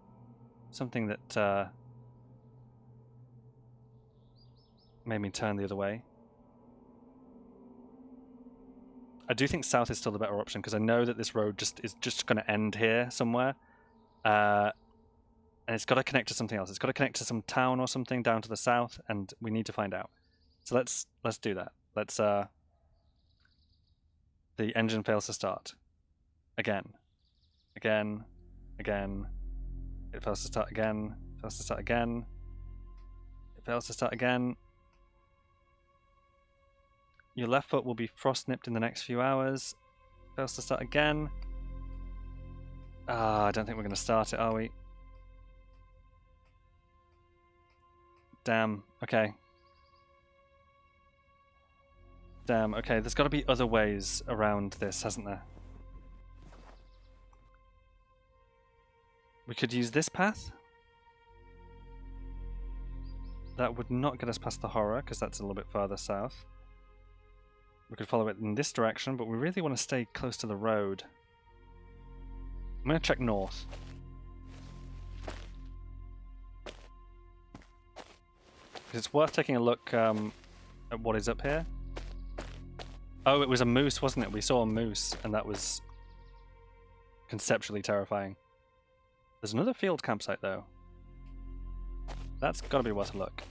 that made me turn the other way. I do think south is still the better option because I know that this road is just going to end here somewhere, and it's got to connect to something else. It's got to connect to some town or something down to the south, and we need to find out. So let's do that. Let's. The engine fails to start. Again. It fails to start again. Fails to start again. It fails to start again. Your left foot will be frost nipped in the next few hours. Fails to start again. I don't think we're going to start it, are we? Damn. Okay. Damn. Okay, there's got to be other ways around this, hasn't there? We could use this path. That would not get us past the horror, because that's a little bit further south. We could follow it in this direction, but we really want to stay close to the road. I'm going to check north. It's worth taking a look at what is up here. Oh, it was a moose, wasn't it? We saw a moose, and that was conceptually terrifying. There's another field campsite, though. That's got to be worth a look.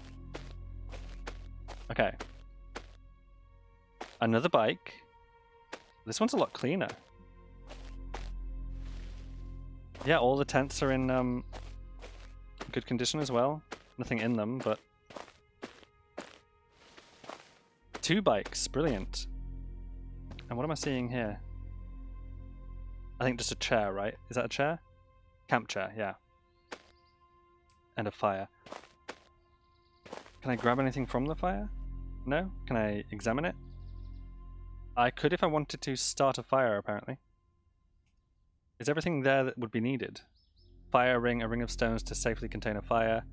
Okay. Another bike. This one's a lot cleaner. Yeah, all the tents are in good condition as well. Nothing in them, but... 2 bikes, brilliant. And what am I seeing here? I think just a chair, right? Is that a chair? Camp chair, yeah. And a fire. Can I grab anything from the fire? No? Can I examine it? I could if I wanted to start a fire, apparently. Is everything there that would be needed? Fire ring, a ring of stones to safely contain a fire,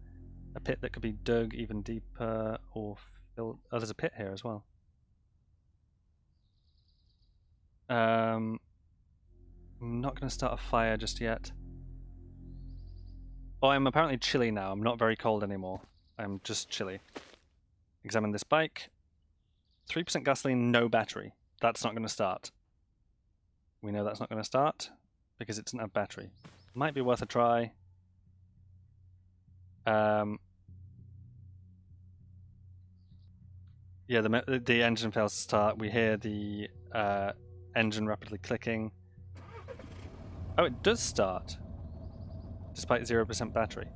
a pit that could be dug even deeper or filled... Oh, there's a pit here as well. I'm not going to start a fire just yet. Oh, I'm apparently chilly now. I'm not very cold anymore. I'm just chilly. Examine this bike. 3% gasoline, no battery. That's not going to start. We know that's not going to start because it doesn't have battery. Might be worth a try. Yeah, the engine fails to start. We hear the engine rapidly clicking. Oh, it does start, despite 0% battery.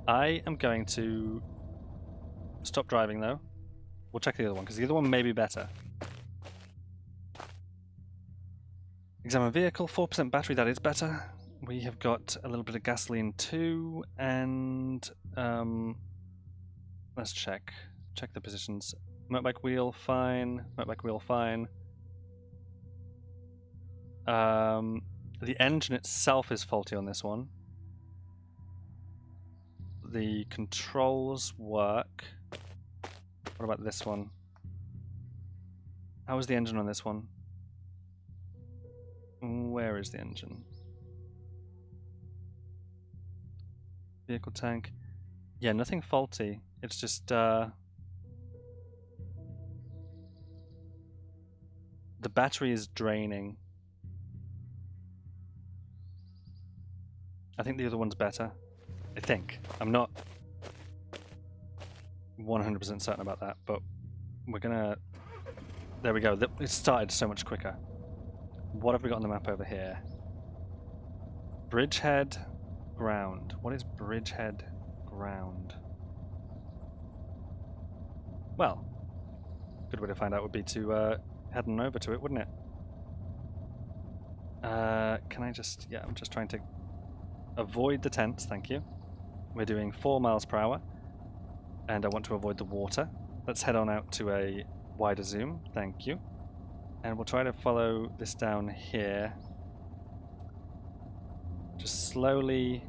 I am going to stop driving, though. We'll check the other one, because the other one may be better. Examine vehicle, 4% battery, that is better. We have got a little bit of gasoline too, and let's check the positions. Motorbike wheel, fine. Motorbike wheel, fine. The engine itself is faulty on this one. The controls work. What about this one? How is the engine on this one? Where is the engine? Vehicle tank. Yeah, nothing faulty. It's just the battery is draining. I think the other one's better. I think. I'm not 100% certain about that, but we're gonna... There we go. It started so much quicker. What have we got on the map over here? Bridgehead Ground. What is Bridgehead Ground? Well, Good way to find out would be to head on over to it, wouldn't it? Can I just... Yeah, I'm just trying to avoid the tents, thank you. We're doing 4 miles per hour, and I want to avoid the water. Let's head on out to a wider zoom, thank you. And we'll try to follow this down here. Just slowly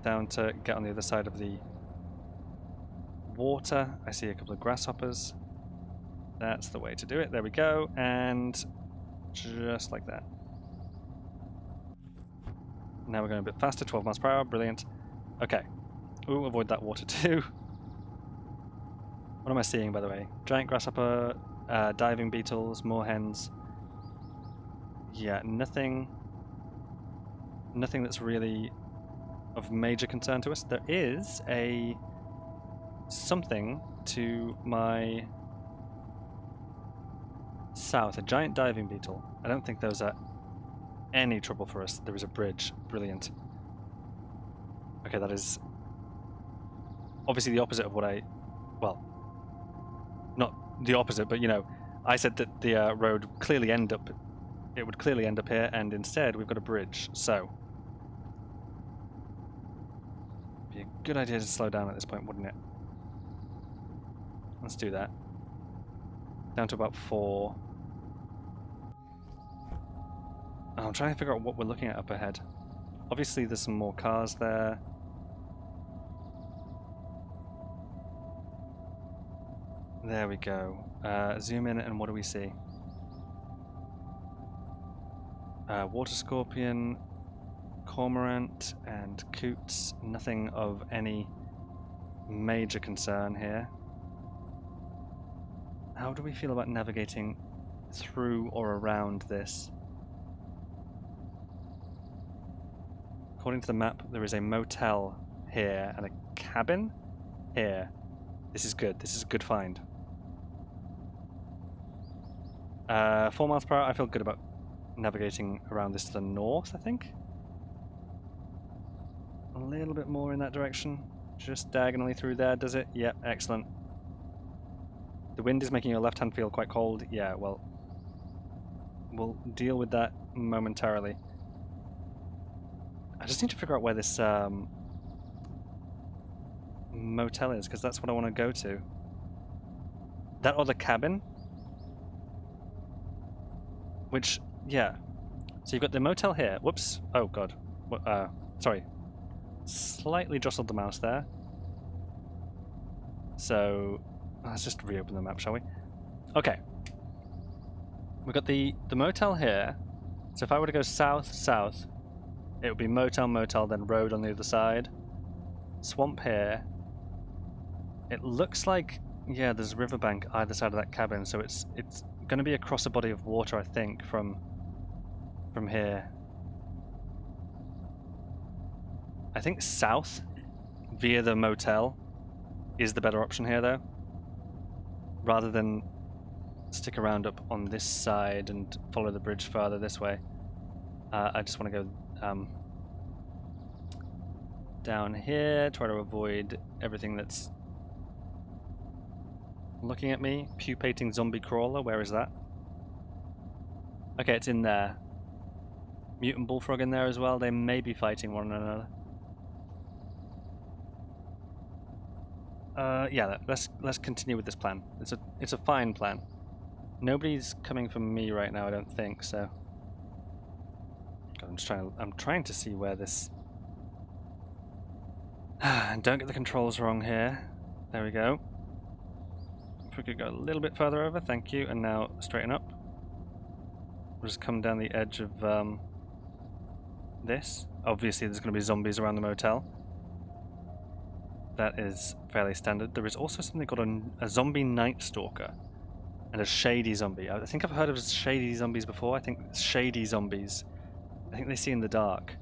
down to get on the other side of the water. I see a couple of grasshoppers. That's the way to do it. There we go. And just like that. Now we're going a bit faster, 12 miles per hour. Brilliant. Okay. Ooh, avoid that water too. What am I seeing, by the way? Giant grasshopper, diving beetles, moorhens. Yeah, nothing that's really of major concern to us. There is something to my south, a giant diving beetle. I don't think those are any trouble for us. There is a bridge. Brilliant. Okay, that is obviously the opposite of what I... Well, not the opposite, but you know, I said that the road would clearly end up here, and instead we've got a bridge, so... Be a good idea to slow down at this point, wouldn't it? Let's do that. Down to about 4. I'm trying to figure out what we're looking at up ahead. Obviously there's some more cars there. There we go. Zoom in, and what do we see? Water scorpion, cormorant, and coots. Nothing of any major concern here. How do we feel about navigating through or around this? According to the map, there is a motel here and a cabin here. This is good. This is a good find. 4 miles per hour. I feel good about navigating around this to the north, I think. A little bit more in that direction. Just diagonally through there, does it? Yep, excellent. The wind is making your left hand feel quite cold. Yeah, well, we'll deal with that momentarily. I just need to figure out where this motel is, because that's what I want to go to. That other cabin? Which, yeah. So you've got the motel here. Whoops. Oh, God. Sorry. Slightly jostled the mouse there. So, let's just reopen the map, shall we? Okay. We've got the motel here. So if I were to go south, it would be motel, then road on the other side. Swamp here. It looks like, yeah, there's a riverbank either side of that cabin, so it's going to be across a body of water, I think, from here. I think south via the motel is the better option here, though, rather than stick around up on this side and follow the bridge further this way. I just want to go down here, try to avoid everything that's looking at me. Pupating zombie crawler, where is that? Okay, it's in there. Mutant bullfrog in there as well. They may be fighting one another. Yeah, let's continue with this plan. It's a fine plan. Nobody's coming from me right now, I don't think, so. God, I'm trying to see where this. And don't get the controls wrong here. There we go. If we could go a little bit further over, thank you, and now straighten up. We'll just come down the edge of this. Obviously there's going to be zombies around the motel. That is fairly standard. There is also something called a zombie night stalker and a shady zombie. I think I've heard of shady zombies before. I think shady zombies, I think they see in the dark.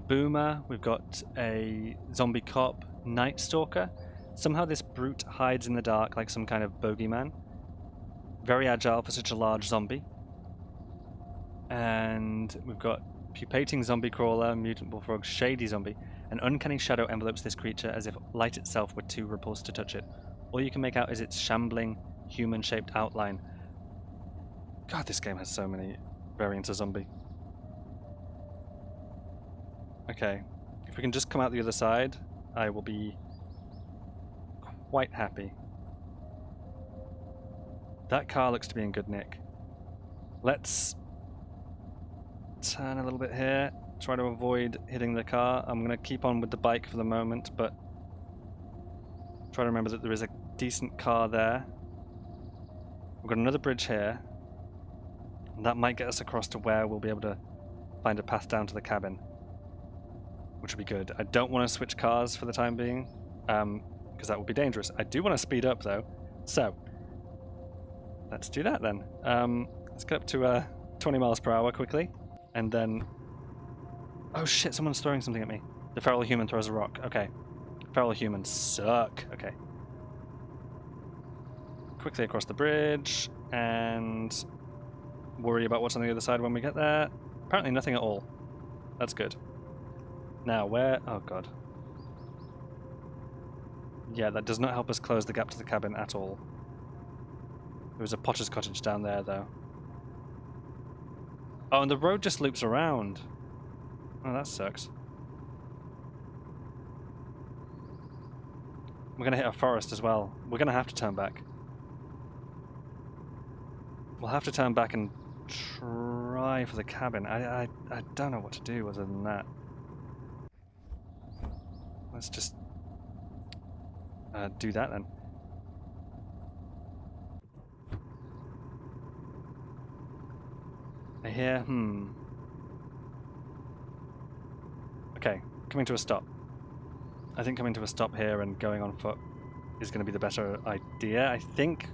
Boomer, we've got a zombie cop, Night Stalker. Somehow this brute hides in the dark like some kind of bogeyman. Very agile for such a large zombie. And we've got pupating zombie crawler, mutant bullfrog, shady zombie. An uncanny shadow envelopes this creature as if light itself were too repulsed to touch it. All you can make out is its shambling, human-shaped outline. God, this game has so many variants of zombie. Okay, if we can just come out the other side, I will be quite happy. That car looks to be in good nick. Let's turn a little bit here, try to avoid hitting the car. I'm going to keep on with the bike for the moment, but try to remember that there is a decent car there. We've got another bridge here, and that might get us across to where we'll be able to find a path down to the cabin, which would be good. I don't want to switch cars for the time being, because that would be dangerous. I do want to speed up though, so let's do that then. Let's get up to 20 miles per hour quickly, and then... Oh shit, someone's throwing something at me. The feral human throws a rock. Okay. Feral humans suck. Okay. Quickly across the bridge, and worry about what's on the other side when we get there. Apparently nothing at all. That's good. Now, where... Oh god. Yeah, that does not help us close the gap to the cabin at all. There was a potter's cottage down there, though. Oh, and the road just loops around. Oh, that sucks. We're going to hit a forest as well. We're going to have to turn back. We'll have to turn back and try for the cabin. I don't know what to do other than that. Let's just do that then. I hear, Okay, coming to a stop. I think coming to a stop here and going on foot is going to be the better idea. I think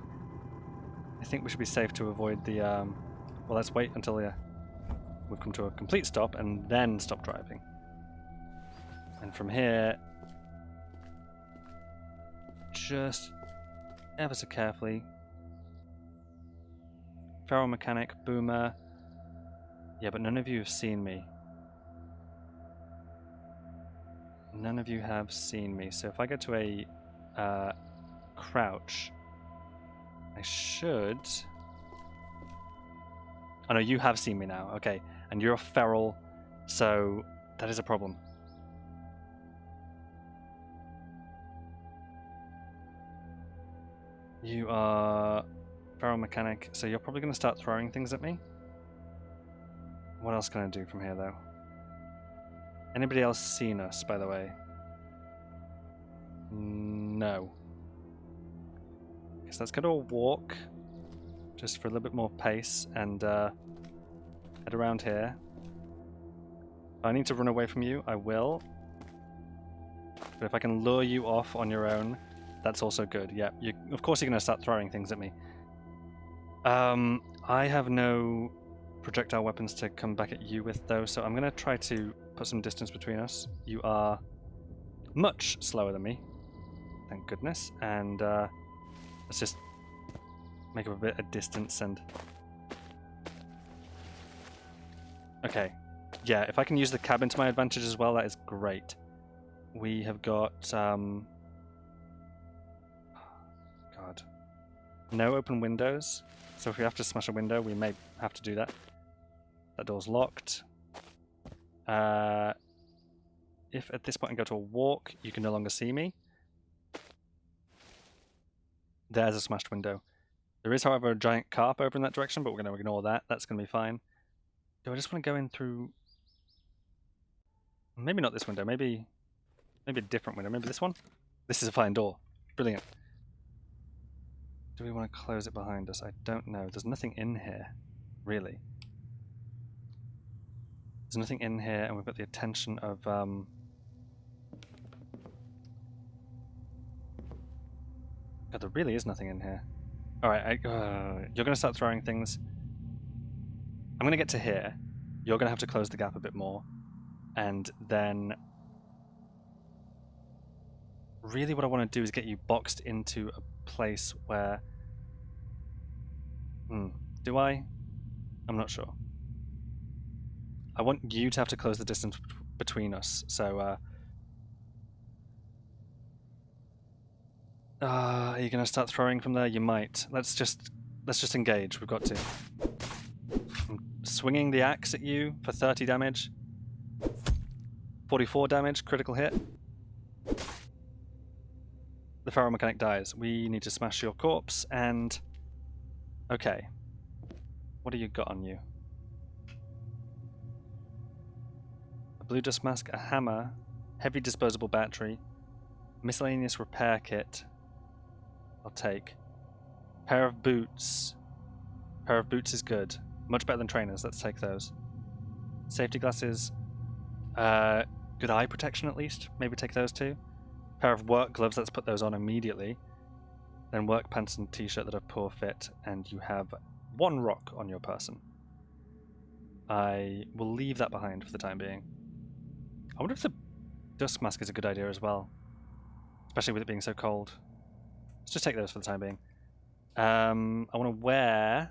we should be safe to avoid the... Well, let's wait until we've come to a complete stop and then stop driving. And from here, just ever so carefully. Feral mechanic, boomer. Yeah, but none of you have seen me. None of you have seen me. So if I go to a crouch, I should... Oh no, you have seen me now. Okay, and you're a feral, so that is a problem. You are feral mechanic, so you're probably going to start throwing things at me. What else can I do from here, though? Anybody else seen us, by the way? No. So let's go to a walk, just for a little bit more pace, and head around here. If I need to run away from you, I will. But if I can lure you off on your own, that's also good. Yeah, of course you're going to start throwing things at me. I have no projectile weapons to come back at you with, though, so I'm going to try to put some distance between us. You are much slower than me, thank goodness, and let's just make up a bit of distance and... Okay, yeah, if I can use the cabin to my advantage as well, that is great. We have got... God. No open windows, so if we have to smash a window, we may have to do that. That door's locked. If at this point I go to a walk, you can no longer see me. There's a smashed window. There is, however, a giant carp over in that direction, but we're going to ignore that. That's going to be fine. Do I just want to go in through... Maybe not this window. Maybe a different window. Maybe this one? This is a fine door. Brilliant. Do we want to close it behind us? I don't know. There's nothing in here, really. There's nothing in here, and we've got the attention of... God, there really is nothing in here. Alright, you're going to start throwing things. I'm going to get to here. You're going to have to close the gap a bit more. And then... Really what I want to do is get you boxed into a place where... Do I? I'm not sure. I want you to have to close the distance between us, so... Are you going to start throwing from there? You might. Let's just engage. We've got to. I'm swinging the axe at you for 30 damage. 44 damage, critical hit. The Pharaoh mechanic dies. We need to smash your corpse and... Okay. What do you got on you? A blue dust mask, a hammer, heavy disposable battery, miscellaneous repair kit. I'll take. Pair of boots. Pair of boots is good. Much better than trainers. Let's take those. Safety glasses. Good eye protection at least. Maybe take those too. Pair of work gloves. Let's put those on immediately. Then work pants and t-shirt that are poor fit. And you have 1 rock on your person. I will leave that behind for the time being. I wonder if the dust mask is a good idea as well. Especially with it being so cold. Let's just take those for the time being. I want to wear...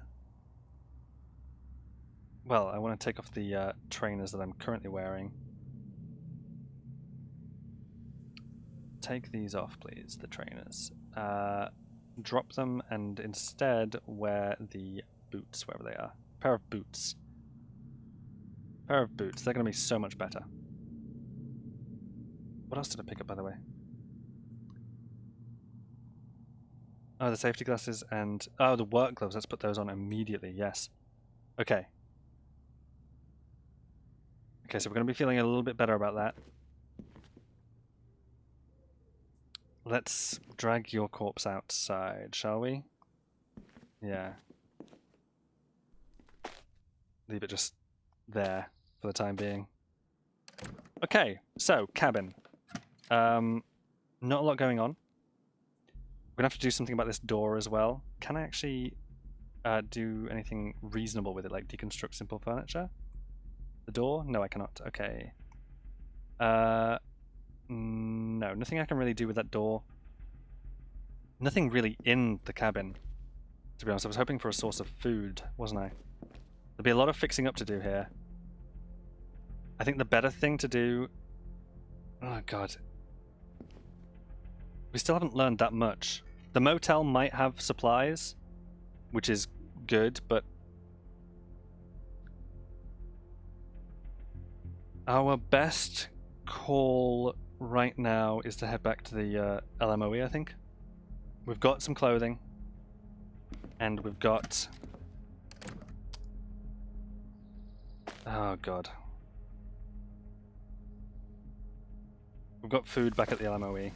Well, I want to take off the trainers that I'm currently wearing. Take these off, please, the trainers. Drop them and instead wear the boots, wherever they are. Pair of boots. Pair of boots. They're going to be so much better. What else did I pick up, by the way? Oh, the safety glasses and... Oh, the work gloves. Let's put those on immediately, yes. Okay. Okay, so we're going to be feeling a little bit better about that. Let's drag your corpse outside, shall we? Yeah. Leave it just there for the time being. Okay, so, cabin. Not a lot going on. We're going to have to do something about this door as well. Can I actually do anything reasonable with it, like deconstruct simple furniture? The door? No, I cannot. Okay. No, nothing I can really do with that door. Nothing really in the cabin, to be honest. I was hoping for a source of food, wasn't I? There'll be a lot of fixing up to do here. I think the better thing to do... Oh, God. We still haven't learned that much. The motel might have supplies, which is good, but... Our best call right now is to head back to the LMOE, I think. We've got some clothing, and we've got... Oh, God. We've got food back at the LMOE.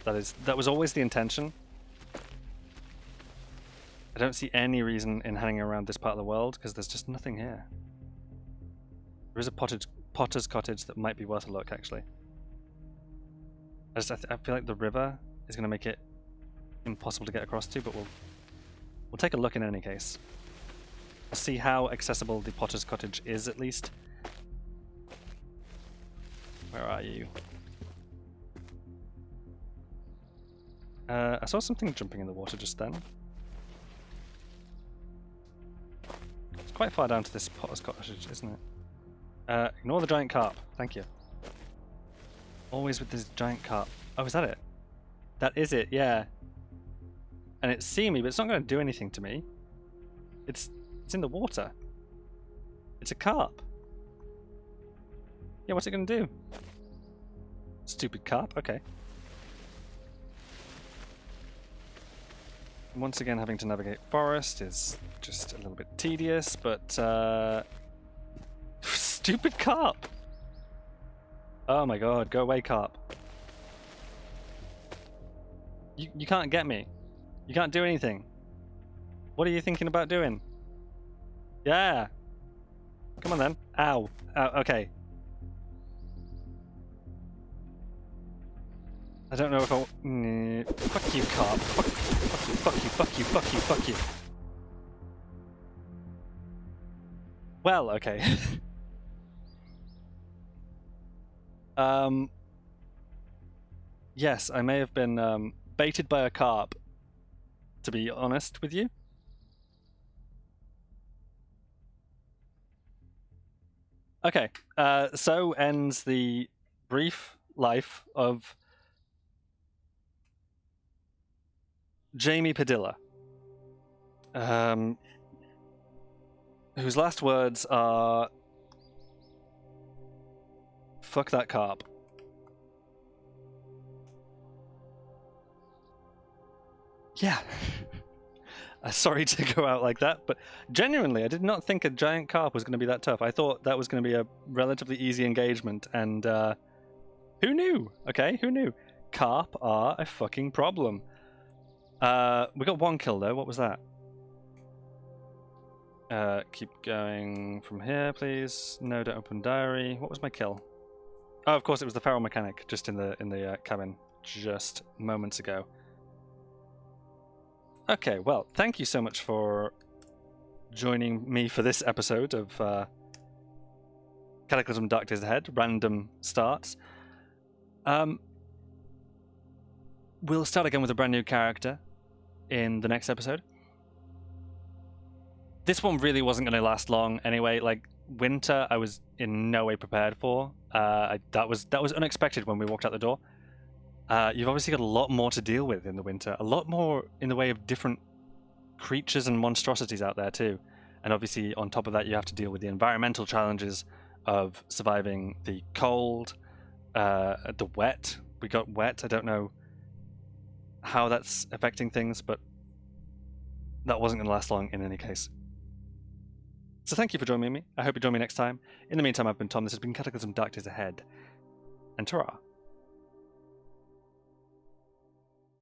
That was always the intention. I don't see any reason in hanging around this part of the world, because there's just nothing here. There is a potter's cottage that might be worth a look, actually. I feel like the river is going to make it impossible to get across to, but we'll take a look in any case. We'll see how accessible the potter's cottage is, at least. Where are you? I saw something jumping in the water just then. It's quite far down to this potter's cottage, isn't it? Ignore the giant carp. Thank you. Always with this giant carp. Oh, is that it? That is it, yeah. And it's seeing me, but it's not going to do anything to me. It's in the water. It's a carp. Yeah, what's it going to do? Stupid carp. Okay. Once again, having to navigate forest is just a little bit tedious, but stupid carp! Oh my god, go away, carp. You can't get me. You can't do anything. What are you thinking about doing? Yeah! Come on then. Ow. Okay. I don't know if I... fuck you, carp. Fuck you. Well, okay. Yes, I may have been baited by a carp, to be honest with you. Okay, so ends the brief life of Jamie Padilla, whose last words are, "Fuck that carp." Yeah. Sorry to go out like that, but genuinely, I did not think a giant carp was going to be that tough. I thought that was going to be a relatively easy engagement, and who knew? Okay, who knew? Carp are a fucking problem. We got one kill though. What was that? Keep going from here, please. No, don't open diary. What was my kill? Oh, of course, it was the feral mechanic, just in the cabin, just moments ago. Okay, well, thank you so much for joining me for this episode of Cataclysm Dark Days Ahead, random starts. We'll start again with a brand new character in the next episode. This one really wasn't going to last long anyway. Like, winter, I was in no way prepared for. That was unexpected when we walked out the door. You've obviously got a lot more to deal with in the winter, a lot more in the way of different creatures and monstrosities out there too. And obviously on top of that, you have to deal with the environmental challenges of surviving the cold, the wet. We got wet. I don't know how that's affecting things, but that wasn't going to last long in any case. So thank you for joining me. I hope you join me next time. In the meantime, I've been Tom. This has been Cataclysm Dark Days Ahead. And ta-ra.